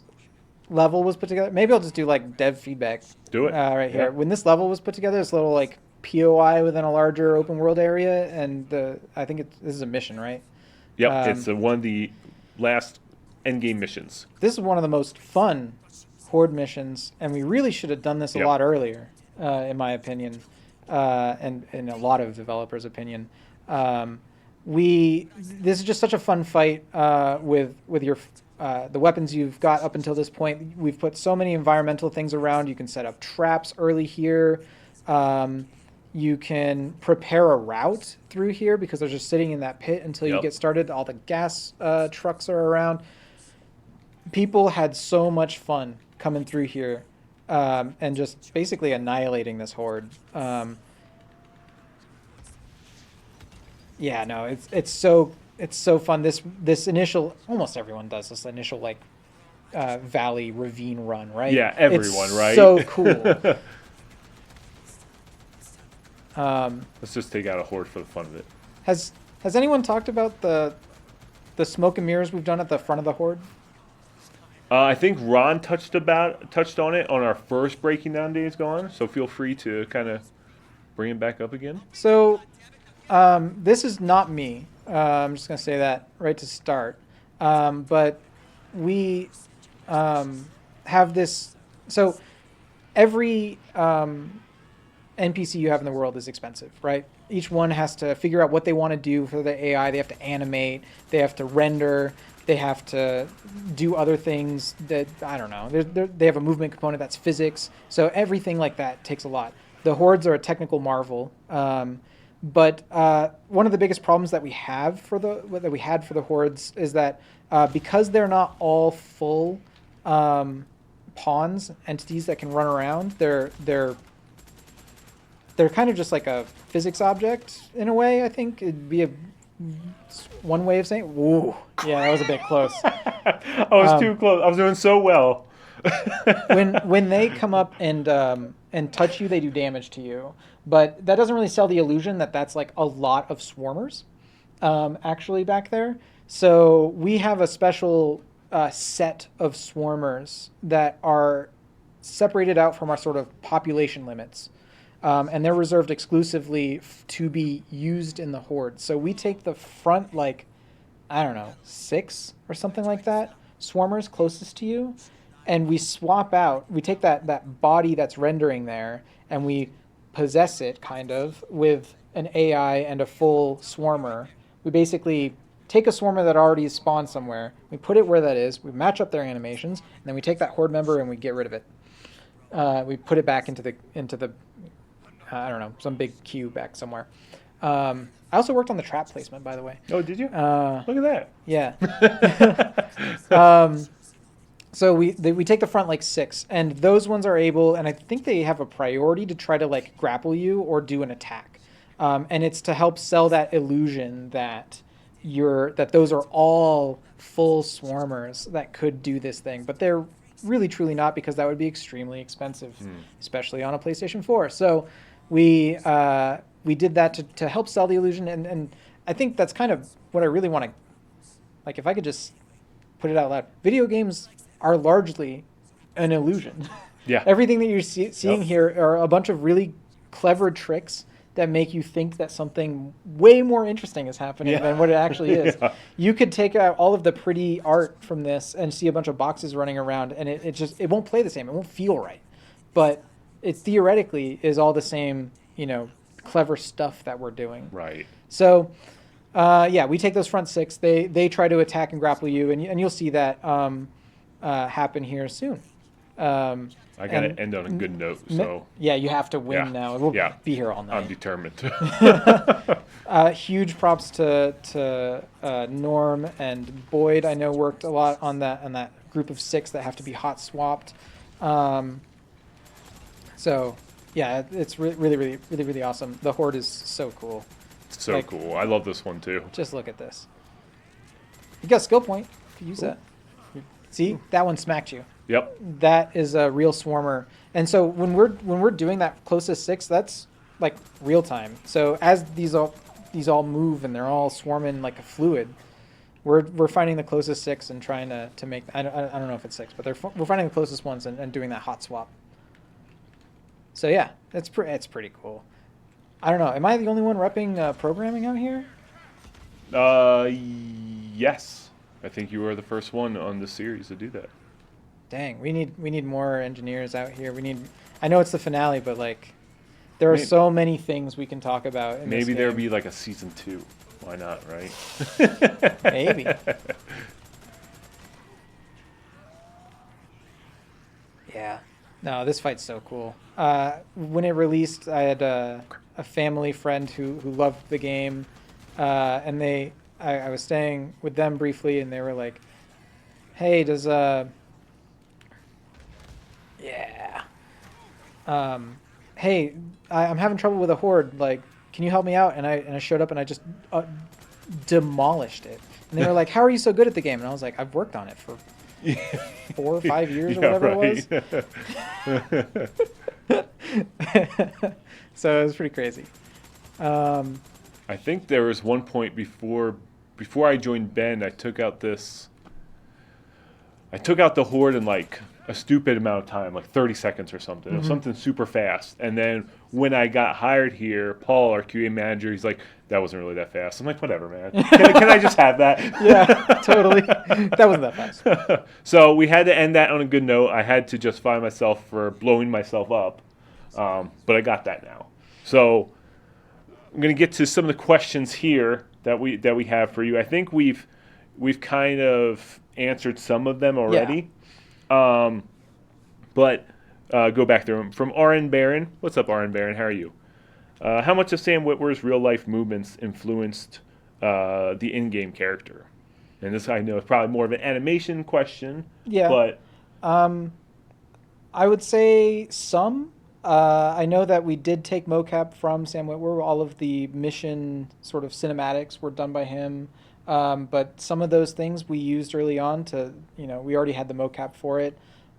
level was put together, maybe I'll just do like dev feedback. Do it. Right here. When this level was put together, this little like POI within a larger open world area, and I think this is a mission, right? Yep, it's one of the last endgame missions. This is one of the most fun horde missions, and we really should have done this a lot earlier, in my opinion. And in a lot of developers' opinion, this is just such a fun fight with your the weapons you've got up until this point. We've put so many environmental things around. You can set up traps early here. You can prepare a route through here because they're just sitting in that pit until you get started. All the gas trucks are around. People had so much fun coming through here. And just basically annihilating this horde. Yeah, no, it's so fun. This initial, almost everyone does this initial like valley ravine run, right? Yeah, everyone, right? So cool. Let's just take out a horde for the fun of it. Has anyone talked about the smoke and mirrors we've done at the front of the horde? I think Ron touched on it on our first Breaking Down Days Gone, so feel free to kind of bring it back up again. So this is not me. I'm just going to say that right to start. But we have this. So every NPC you have in the world is expensive, right? Each one has to figure out what they want to do for the AI. They have to animate, they have to render, they have to do other things that, I don't know. They have a movement component that's physics. So everything like that takes a lot. The hordes are a technical marvel. But one of the biggest problems that we had for the hordes is that because they're not all full pawns, entities that can run around, they're kind of just like a physics object in a way. I think it'd be one way of saying. Ooh, yeah, that was a bit close. I was too close. I was doing so well. when they come up and touch you, they do damage to you. But that doesn't really sell the illusion that that's like a lot of swarmers actually back there. So we have a special set of swarmers that are separated out from our sort of population limits. And they're reserved exclusively to be used in the horde. So we take the front, like, I don't know, 6 or something like that, swarmers closest to you, and we swap out, we take that body that's rendering there, and we possess it, kind of, with an AI and a full swarmer. We basically take a swarmer that already is spawned somewhere, we put it where that is, we match up their animations, and then we take that horde member and we get rid of it. We put it back into the I don't know, some big queue back somewhere. I also worked on the trap placement, by the way. Oh, did you? Look at that. Yeah. So we take the front like 6, and those ones are able, and I think they have a priority to try to like grapple you or do an attack, and it's to help sell that illusion that those are all full swarmers that could do this thing, but they're really truly not, because that would be extremely expensive, especially on a PlayStation 4. So we did that to help sell the illusion, and I think that's kind of what I really want to, like, if I could just put it out loud, video games are largely an illusion. Yeah. Everything that you're seeing here are a bunch of really clever tricks that make you think that something way more interesting is happening than what it actually is. Yeah. You could take out all of the pretty art from this and see a bunch of boxes running around, and it won't play the same. It won't feel right. But it theoretically is all the same, clever stuff that we're doing. Right. So, we take those front 6. They try to attack and grapple you, and you'll see that happen here soon. I got to end on a good note. So yeah, you have to win now. We'll be here all night. I'm determined. Huge props to Norm and Boyd. I know worked a lot on that group of 6 that have to be hot swapped. So yeah, it's really awesome. The horde is so cool. So cool. I love this one too. Just look at this. You got a skill point. You can use that. See, that one smacked you. Yep. That is a real swarmer. And so when we're doing that closest 6, that's like real time. So as these all move and they're all swarming like a fluid, we're finding the closest 6 and trying to make. I don't know if it's 6, but we're finding the closest ones and doing that hot swap. So yeah, it's pretty cool. I don't know. Am I the only one repping programming out here? Yes. I think you were the first one on the series to do that. Dang, we need more engineers out here. I know it's the finale, but like, there are so many things we can talk about in maybe this there'll game. be like a season 2. Why not, right? Maybe. Yeah. No, this fight's so cool. When it released, I had a family friend who loved the game, and I was staying with them briefly, and they were like, "Hey, does hey, I'm having trouble with a horde. Like, can you help me out?" And I showed up and I just demolished it. And they were like, "How are you so good at the game?" And I was like, "I've worked on it for 4 or 5 years or whatever it was." So it was pretty crazy. I think there was one point before I joined Ben, I took out the horde in like a stupid amount of time, like 30 seconds or something. It was something super fast. And then when I got hired here, Paul, our QA manager, he's like, "That wasn't really that fast." I'm like, "Whatever, man. Can I just have that?" Yeah, totally. That wasn't that fast. So we had to end that on a good note. I had to justify myself for blowing myself up. But I got that now. So I'm going to get to some of the questions here that we have for you. I think we've kind of answered some of them already. But go back through them. From RN Barron. What's up, RN Barron? How are you? How much of Sam Witwer's real-life movements influenced the in-game character? And this, I know, is probably more of an animation question. Yeah. But I would say some. I know that we did take mocap from Sam Witwer. All of the mission sort of cinematics were done by him. But some of those things we used early on to, we already had the mocap for it.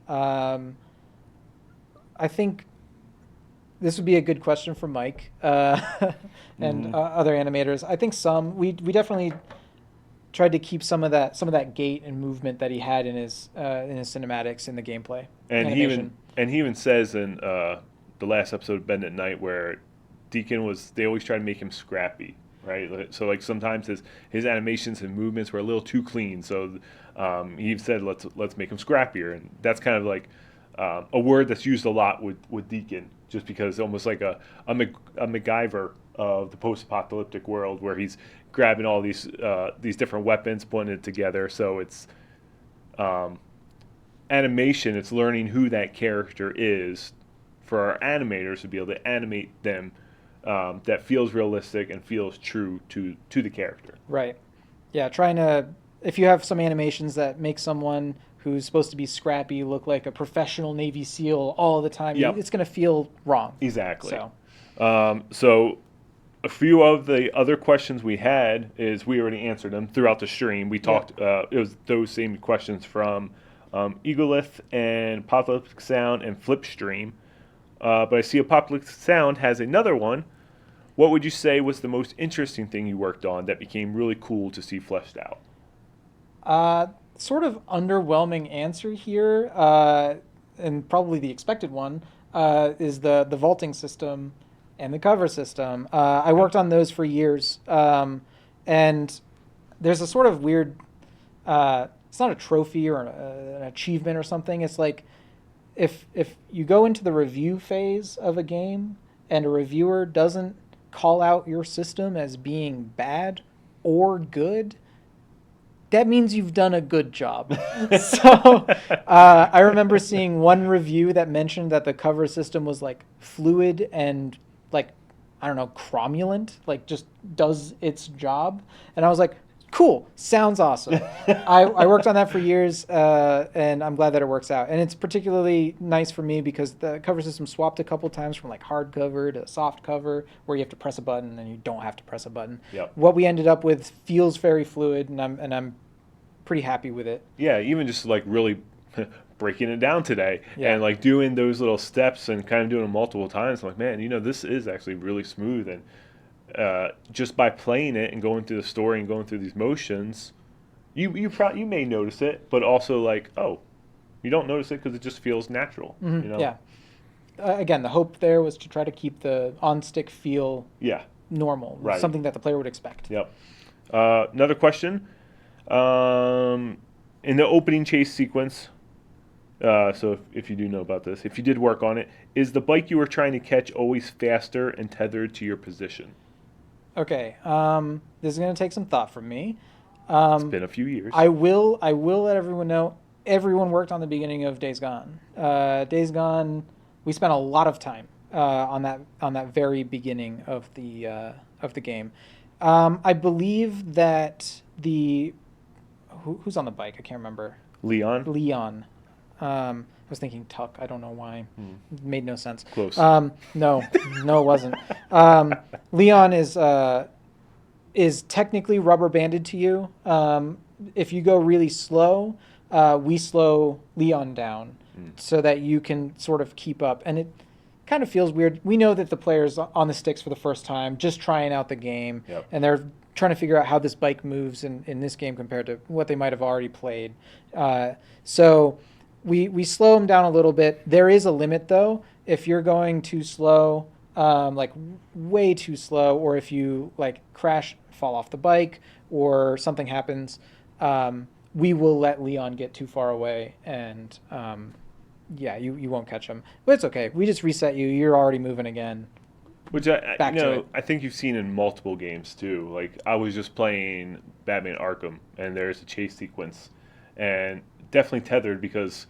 I think this would be a good question for Mike and other animators. I think some we definitely tried to keep some of that gait and movement that he had in his cinematics in the gameplay. And animation. he even says in the last episode of Bend at Night where Deacon they always try to make him scrappy, right? So like sometimes his animations and movements were a little too clean. So he said let's make him scrappier, and that's kind of like a word that's used a lot with Deacon, just because almost like a MacGyver of the post-apocalyptic world where he's grabbing all these different weapons, putting it together. So it's animation. It's learning who that character is for our animators to be able to animate them that feels realistic and feels true to the character. Right. Yeah, trying to, if you have some animations that make someone who's supposed to be scrappy look like a professional Navy SEAL all the time, it's going to feel wrong. Exactly. So. So a few of the other questions we had is we already answered them throughout the stream. We talked, it was those same questions from Eaglelith and Apocalyptic Sound and Flipstream. But I see Apocalyptic Sound has another one. What would you say was the most interesting thing you worked on that became really cool to see fleshed out? Sort of underwhelming answer here, and probably the expected one, is the vaulting system and the cover system. I worked on those for years, and there's a sort of weird, it's not a trophy or an achievement or something. It's like if you go into the review phase of a game and a reviewer doesn't call out your system as being bad or good, that means you've done a good job. So I remember seeing one review that mentioned that the cover system was like fluid and like, I don't know, cromulent, like just does its job. And I was like, cool, sounds awesome. I worked on that for years, and I'm glad that it works out. And it's particularly nice for me because the cover system swapped a couple times from like hard cover to soft cover, where you have to press a button and you don't have to press a button. Yep. What we ended up with feels very fluid, and I'm pretty happy with it. Yeah, even just like really breaking it down today Yeah. and like doing those little steps and kind of doing them multiple times. I'm like, man, this is actually really smooth. And just by playing it and going through the story and going through these motions, you may notice it, but also like, oh, you don't notice it because it just feels natural. Mm-hmm. Yeah. Again, the hope there was to try to keep the on-stick feel normal, right. Something that the player would expect. Yep. Another question. In the opening chase sequence, so if you do know about this, if you did work on it, is the bike you were trying to catch always faster and tethered to your position? Okay, this is going to take some thought from me. It's been a few years. I will let everyone know. Everyone worked on the beginning of Days Gone. Days Gone, we spent a lot of time on that very beginning of the game. I believe that who's on the bike? I can't remember. Leon. I was thinking Tuck. I don't know why. It made no sense. Close. No, it wasn't. Leon is technically rubber banded to you. If you go really slow, we slow Leon down so that you can sort of keep up. And it kind of feels weird. We know that the player's on the sticks for the first time, just trying out the game, and they're trying to figure out how this bike moves in this game compared to what they might have already played. So we slow them down a little bit. There is a limit, though. If you're going too slow, like way too slow, or if you like crash, fall off the bike, or something happens, we will let Leon get too far away and yeah, you won't catch them. But it's okay. We just reset you. You're already moving again. Which Back to it. I think you've seen in multiple games too. Like I was just playing Batman Arkham, and there's a chase sequence, and definitely tethered because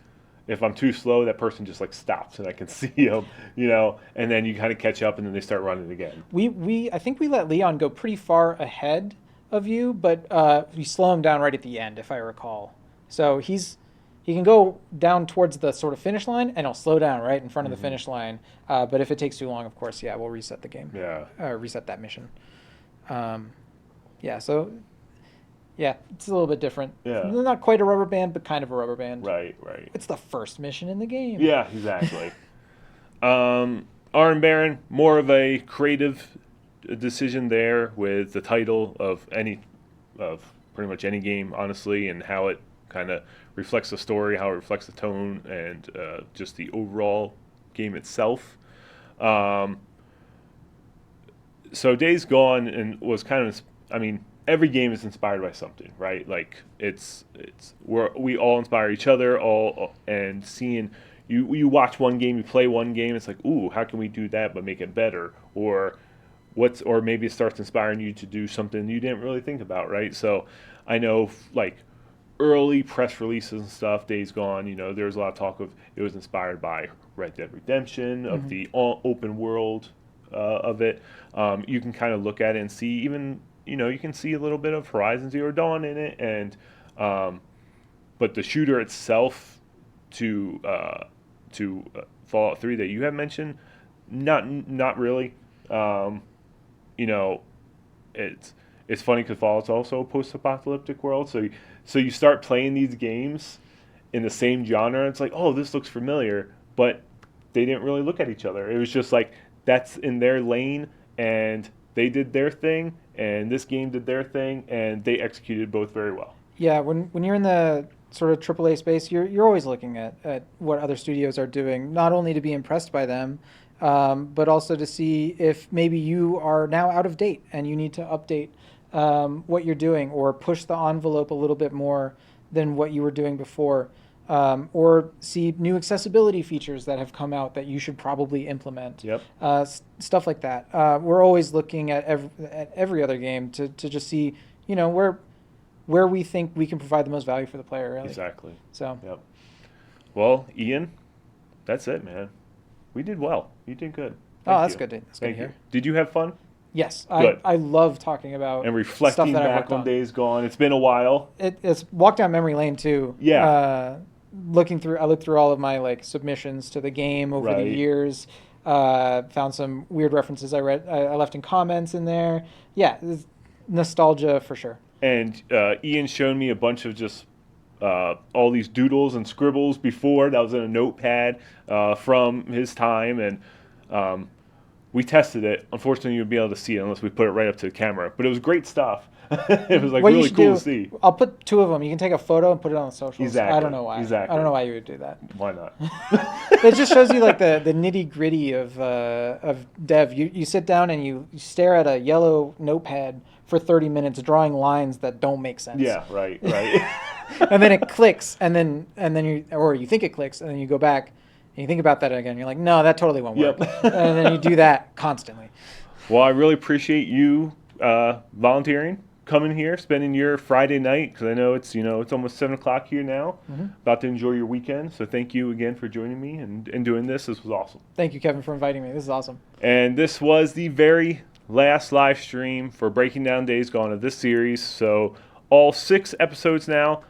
if I'm too slow, that person just like stops and I can see them, and then you kind of catch up, and then they start running again. I think we let Leon go pretty far ahead of you, but we slow him down right at the end, if I recall. So he can go down towards the sort of finish line, and he'll slow down right in front of the finish line. But if it takes too long, of course, yeah, we'll reset the game. Yeah. Reset that mission. So yeah, it's a little bit different. Yeah. Not quite a rubber band, but kind of a rubber band. Right. It's the first mission in the game. Yeah, exactly. Iron Baron, more of a creative decision there with the title of pretty much any game, honestly, and how it kind of reflects the story, how it reflects the tone, and just the overall game itself. So Days Gone and was kind of, every game is inspired by something, right? Like we all inspire each other, and seeing you watch one game, you play one game, it's like, ooh, how can we do that but make it better? Or maybe it starts inspiring you to do something you didn't really think about, right? So I know like early press releases and stuff, Days Gone, there was a lot of talk of it was inspired by Red Dead Redemption, of the open world of it. You can kind of look at it and see even, you can see a little bit of Horizon Zero Dawn in it, and but the shooter itself to Fallout 3 that you have mentioned, not really. It's funny because Fallout's also a post-apocalyptic world, so you start playing these games in the same genre. It's like, oh, this looks familiar, but they didn't really look at each other. It was just like that's in their lane, and they did their thing, and this game did their thing, and they executed both very well. Yeah, when you're in the sort of AAA space, you're always looking at what other studios are doing, not only to be impressed by them, but also to see if maybe you are now out of date and you need to update what you're doing or push the envelope a little bit more than what you were doing before, or see new accessibility features that have come out that you should probably implement. Yep. Stuff like that. We're always looking at every other game to just see, where we think we can provide the most value for the player, really. Exactly. So. Yep. Well, Ian, that's it, man. We did well. You did good. That's good to hear. Did you have fun? Yes, Good. I love talking about and reflecting stuff that I've back worked on Days Gone. It's been a while. It's walk down memory lane too. Yeah. I looked through all of my submissions to the game over the years. Found some weird references I left in comments in there. Yeah, it's nostalgia for sure. And Ian showed me a bunch of just all these doodles and scribbles before. That was in a notepad from his time, and we tested it. Unfortunately, you would be able to see it unless we put it right up to the camera. But it was great stuff. It was really cool to see. I'll put two of them. You can take a photo and put it on the socials. Exactly. I don't know why. Exactly. I don't know why you would do that. Why not? It just shows you the nitty gritty of dev. You sit down and you stare at a yellow notepad for 30 minutes drawing lines that don't make sense. Yeah, right. And then it clicks, and then you think it clicks, and then you go back and you think about that again. You're like, no, that totally won't work. Yep. And then you do that constantly. Well, I really appreciate you volunteering, coming here, spending your Friday night, because I know it's almost 7 o'clock here now. About to enjoy your weekend. So thank you again for joining me and doing this. This was awesome. Thank you, Kevin, for inviting me. This is awesome. And this was the very last live stream for Breaking Down Days Gone of this series. So all 6 episodes now.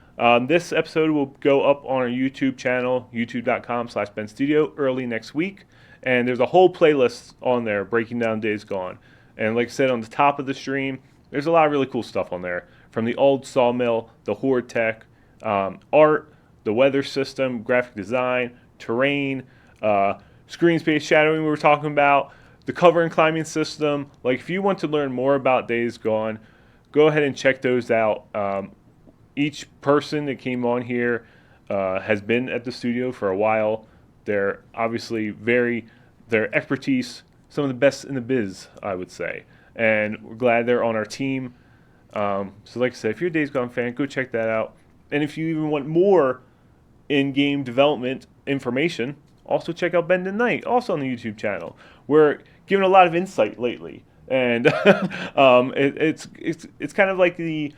This episode will go up on our YouTube channel, youtube.com/BenStudio, early next week. And there's a whole playlist on there, Breaking Down Days Gone. And like I said, on the top of the stream, there's a lot of really cool stuff on there. From the old sawmill, the horde tech, art, the weather system, graphic design, terrain, screen space shadowing we were talking about, the cover and climbing system. Like, if you want to learn more about Days Gone, go ahead and check those out. Each person that came on here has been at the studio for a while. They're obviously their expertise, some of the best in the biz, I would say. And we're glad they're on our team. So like I said, if you're a Days Gone fan, go check that out. And if you even want more in-game development information, also check out Bend and Night, also on the YouTube channel. We're giving a lot of insight lately, and it's kind of like the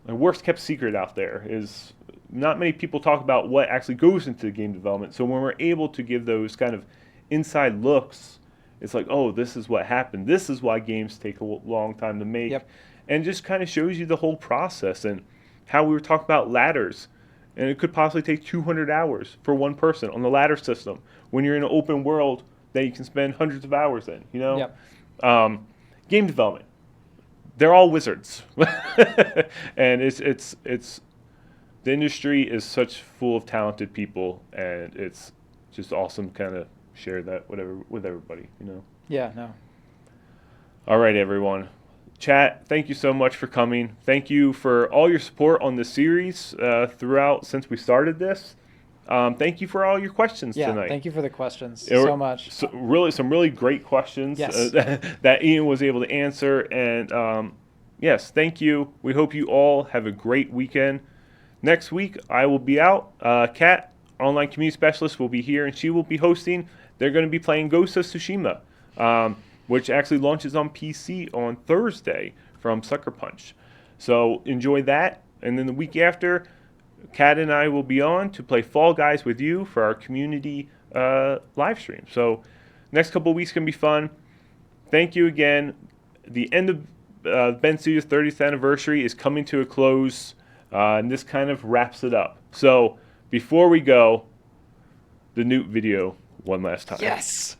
worst kept secret out there is not many people talk about what actually goes into game development. So when we're able to give those kind of inside looks, it's like, oh, this is what happened. This is why games take a long time to make. Yep. And just kind of shows you the whole process and how we were talking about ladders. And it could possibly take 200 hours for one person on the ladder system when you're in an open world that you can spend hundreds of hours in, you know? Yep. Game development. They're all wizards. And it's the industry is such full of talented people, and it's just awesome kind of share that with everybody, you know? Yeah, no. All right, everyone. Chat, thank you so much for coming. Thank you for all your support on the series throughout since we started this. Thank you for all your questions tonight. Thank you for the questions so much. Some really great questions Yes. that Ian was able to answer. And yes, thank you. We hope you all have a great weekend. Next week, I will be out. Kat, online community specialist, will be here, and she will be hosting. They're going to be playing Ghost of Tsushima, which actually launches on PC on Thursday from Sucker Punch. So enjoy that. And then the week after, Kat and I will be on to play Fall Guys with you for our community live stream. So next couple of weeks can be fun. Thank you again. The end of Ben Studios' 30th anniversary is coming to a close, and this kind of wraps it up. So before we go, the Newt video one last time. Yes.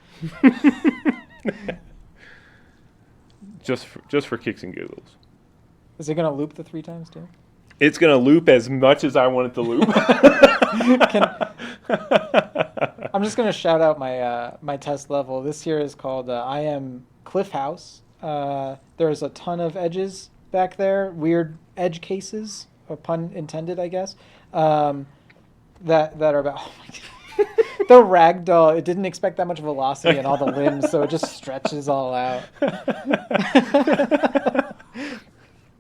Just for kicks and giggles. Is it going to loop the 3 times too? It's going to loop as much as I want it to loop. I'm just going to shout out my test level. This here is called I Am Cliff House. There's a ton of edges back there, weird edge cases, a pun intended, I guess, that are about... Oh my God. The ragdoll, it didn't expect that much velocity in all the limbs, so it just stretches all out.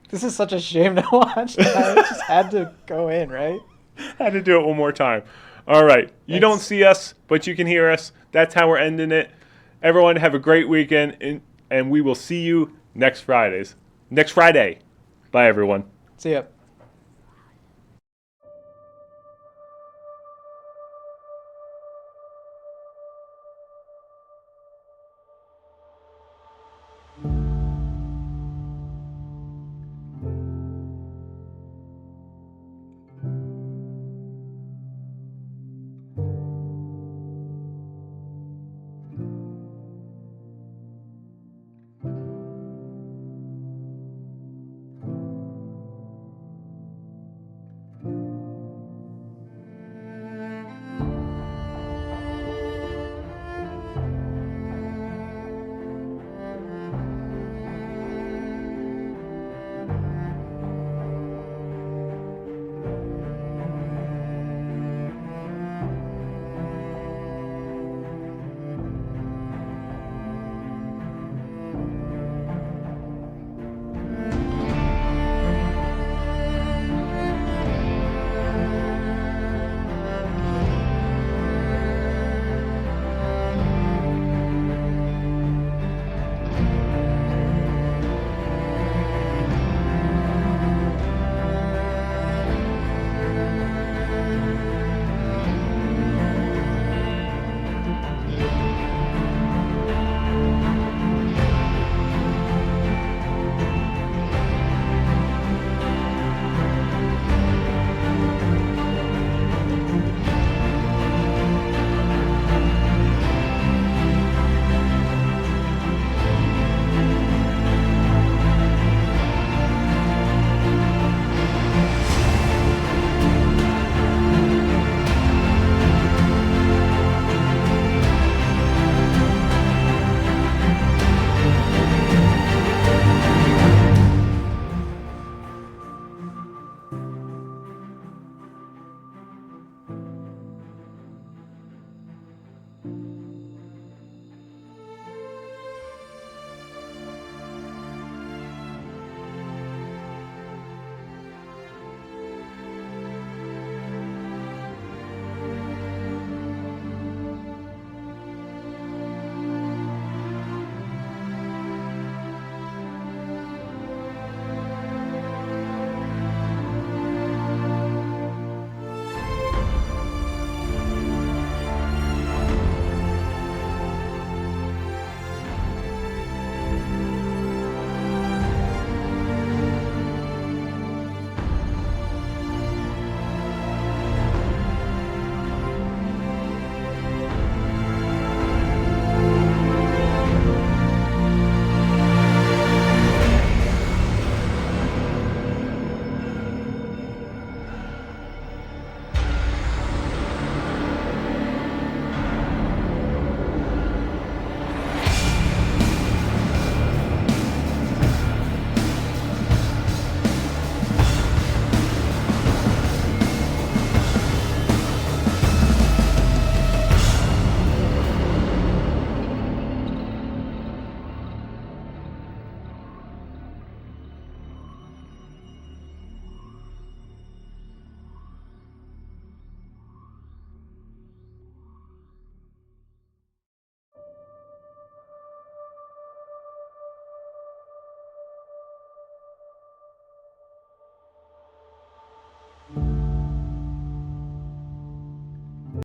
This is such a shame to watch. It just had to go in, right? Had to do it one more time. All right. You don't see us, but you can hear us. That's how we're ending it. Everyone have a great weekend, and we will see you next Friday. Bye, everyone. See ya.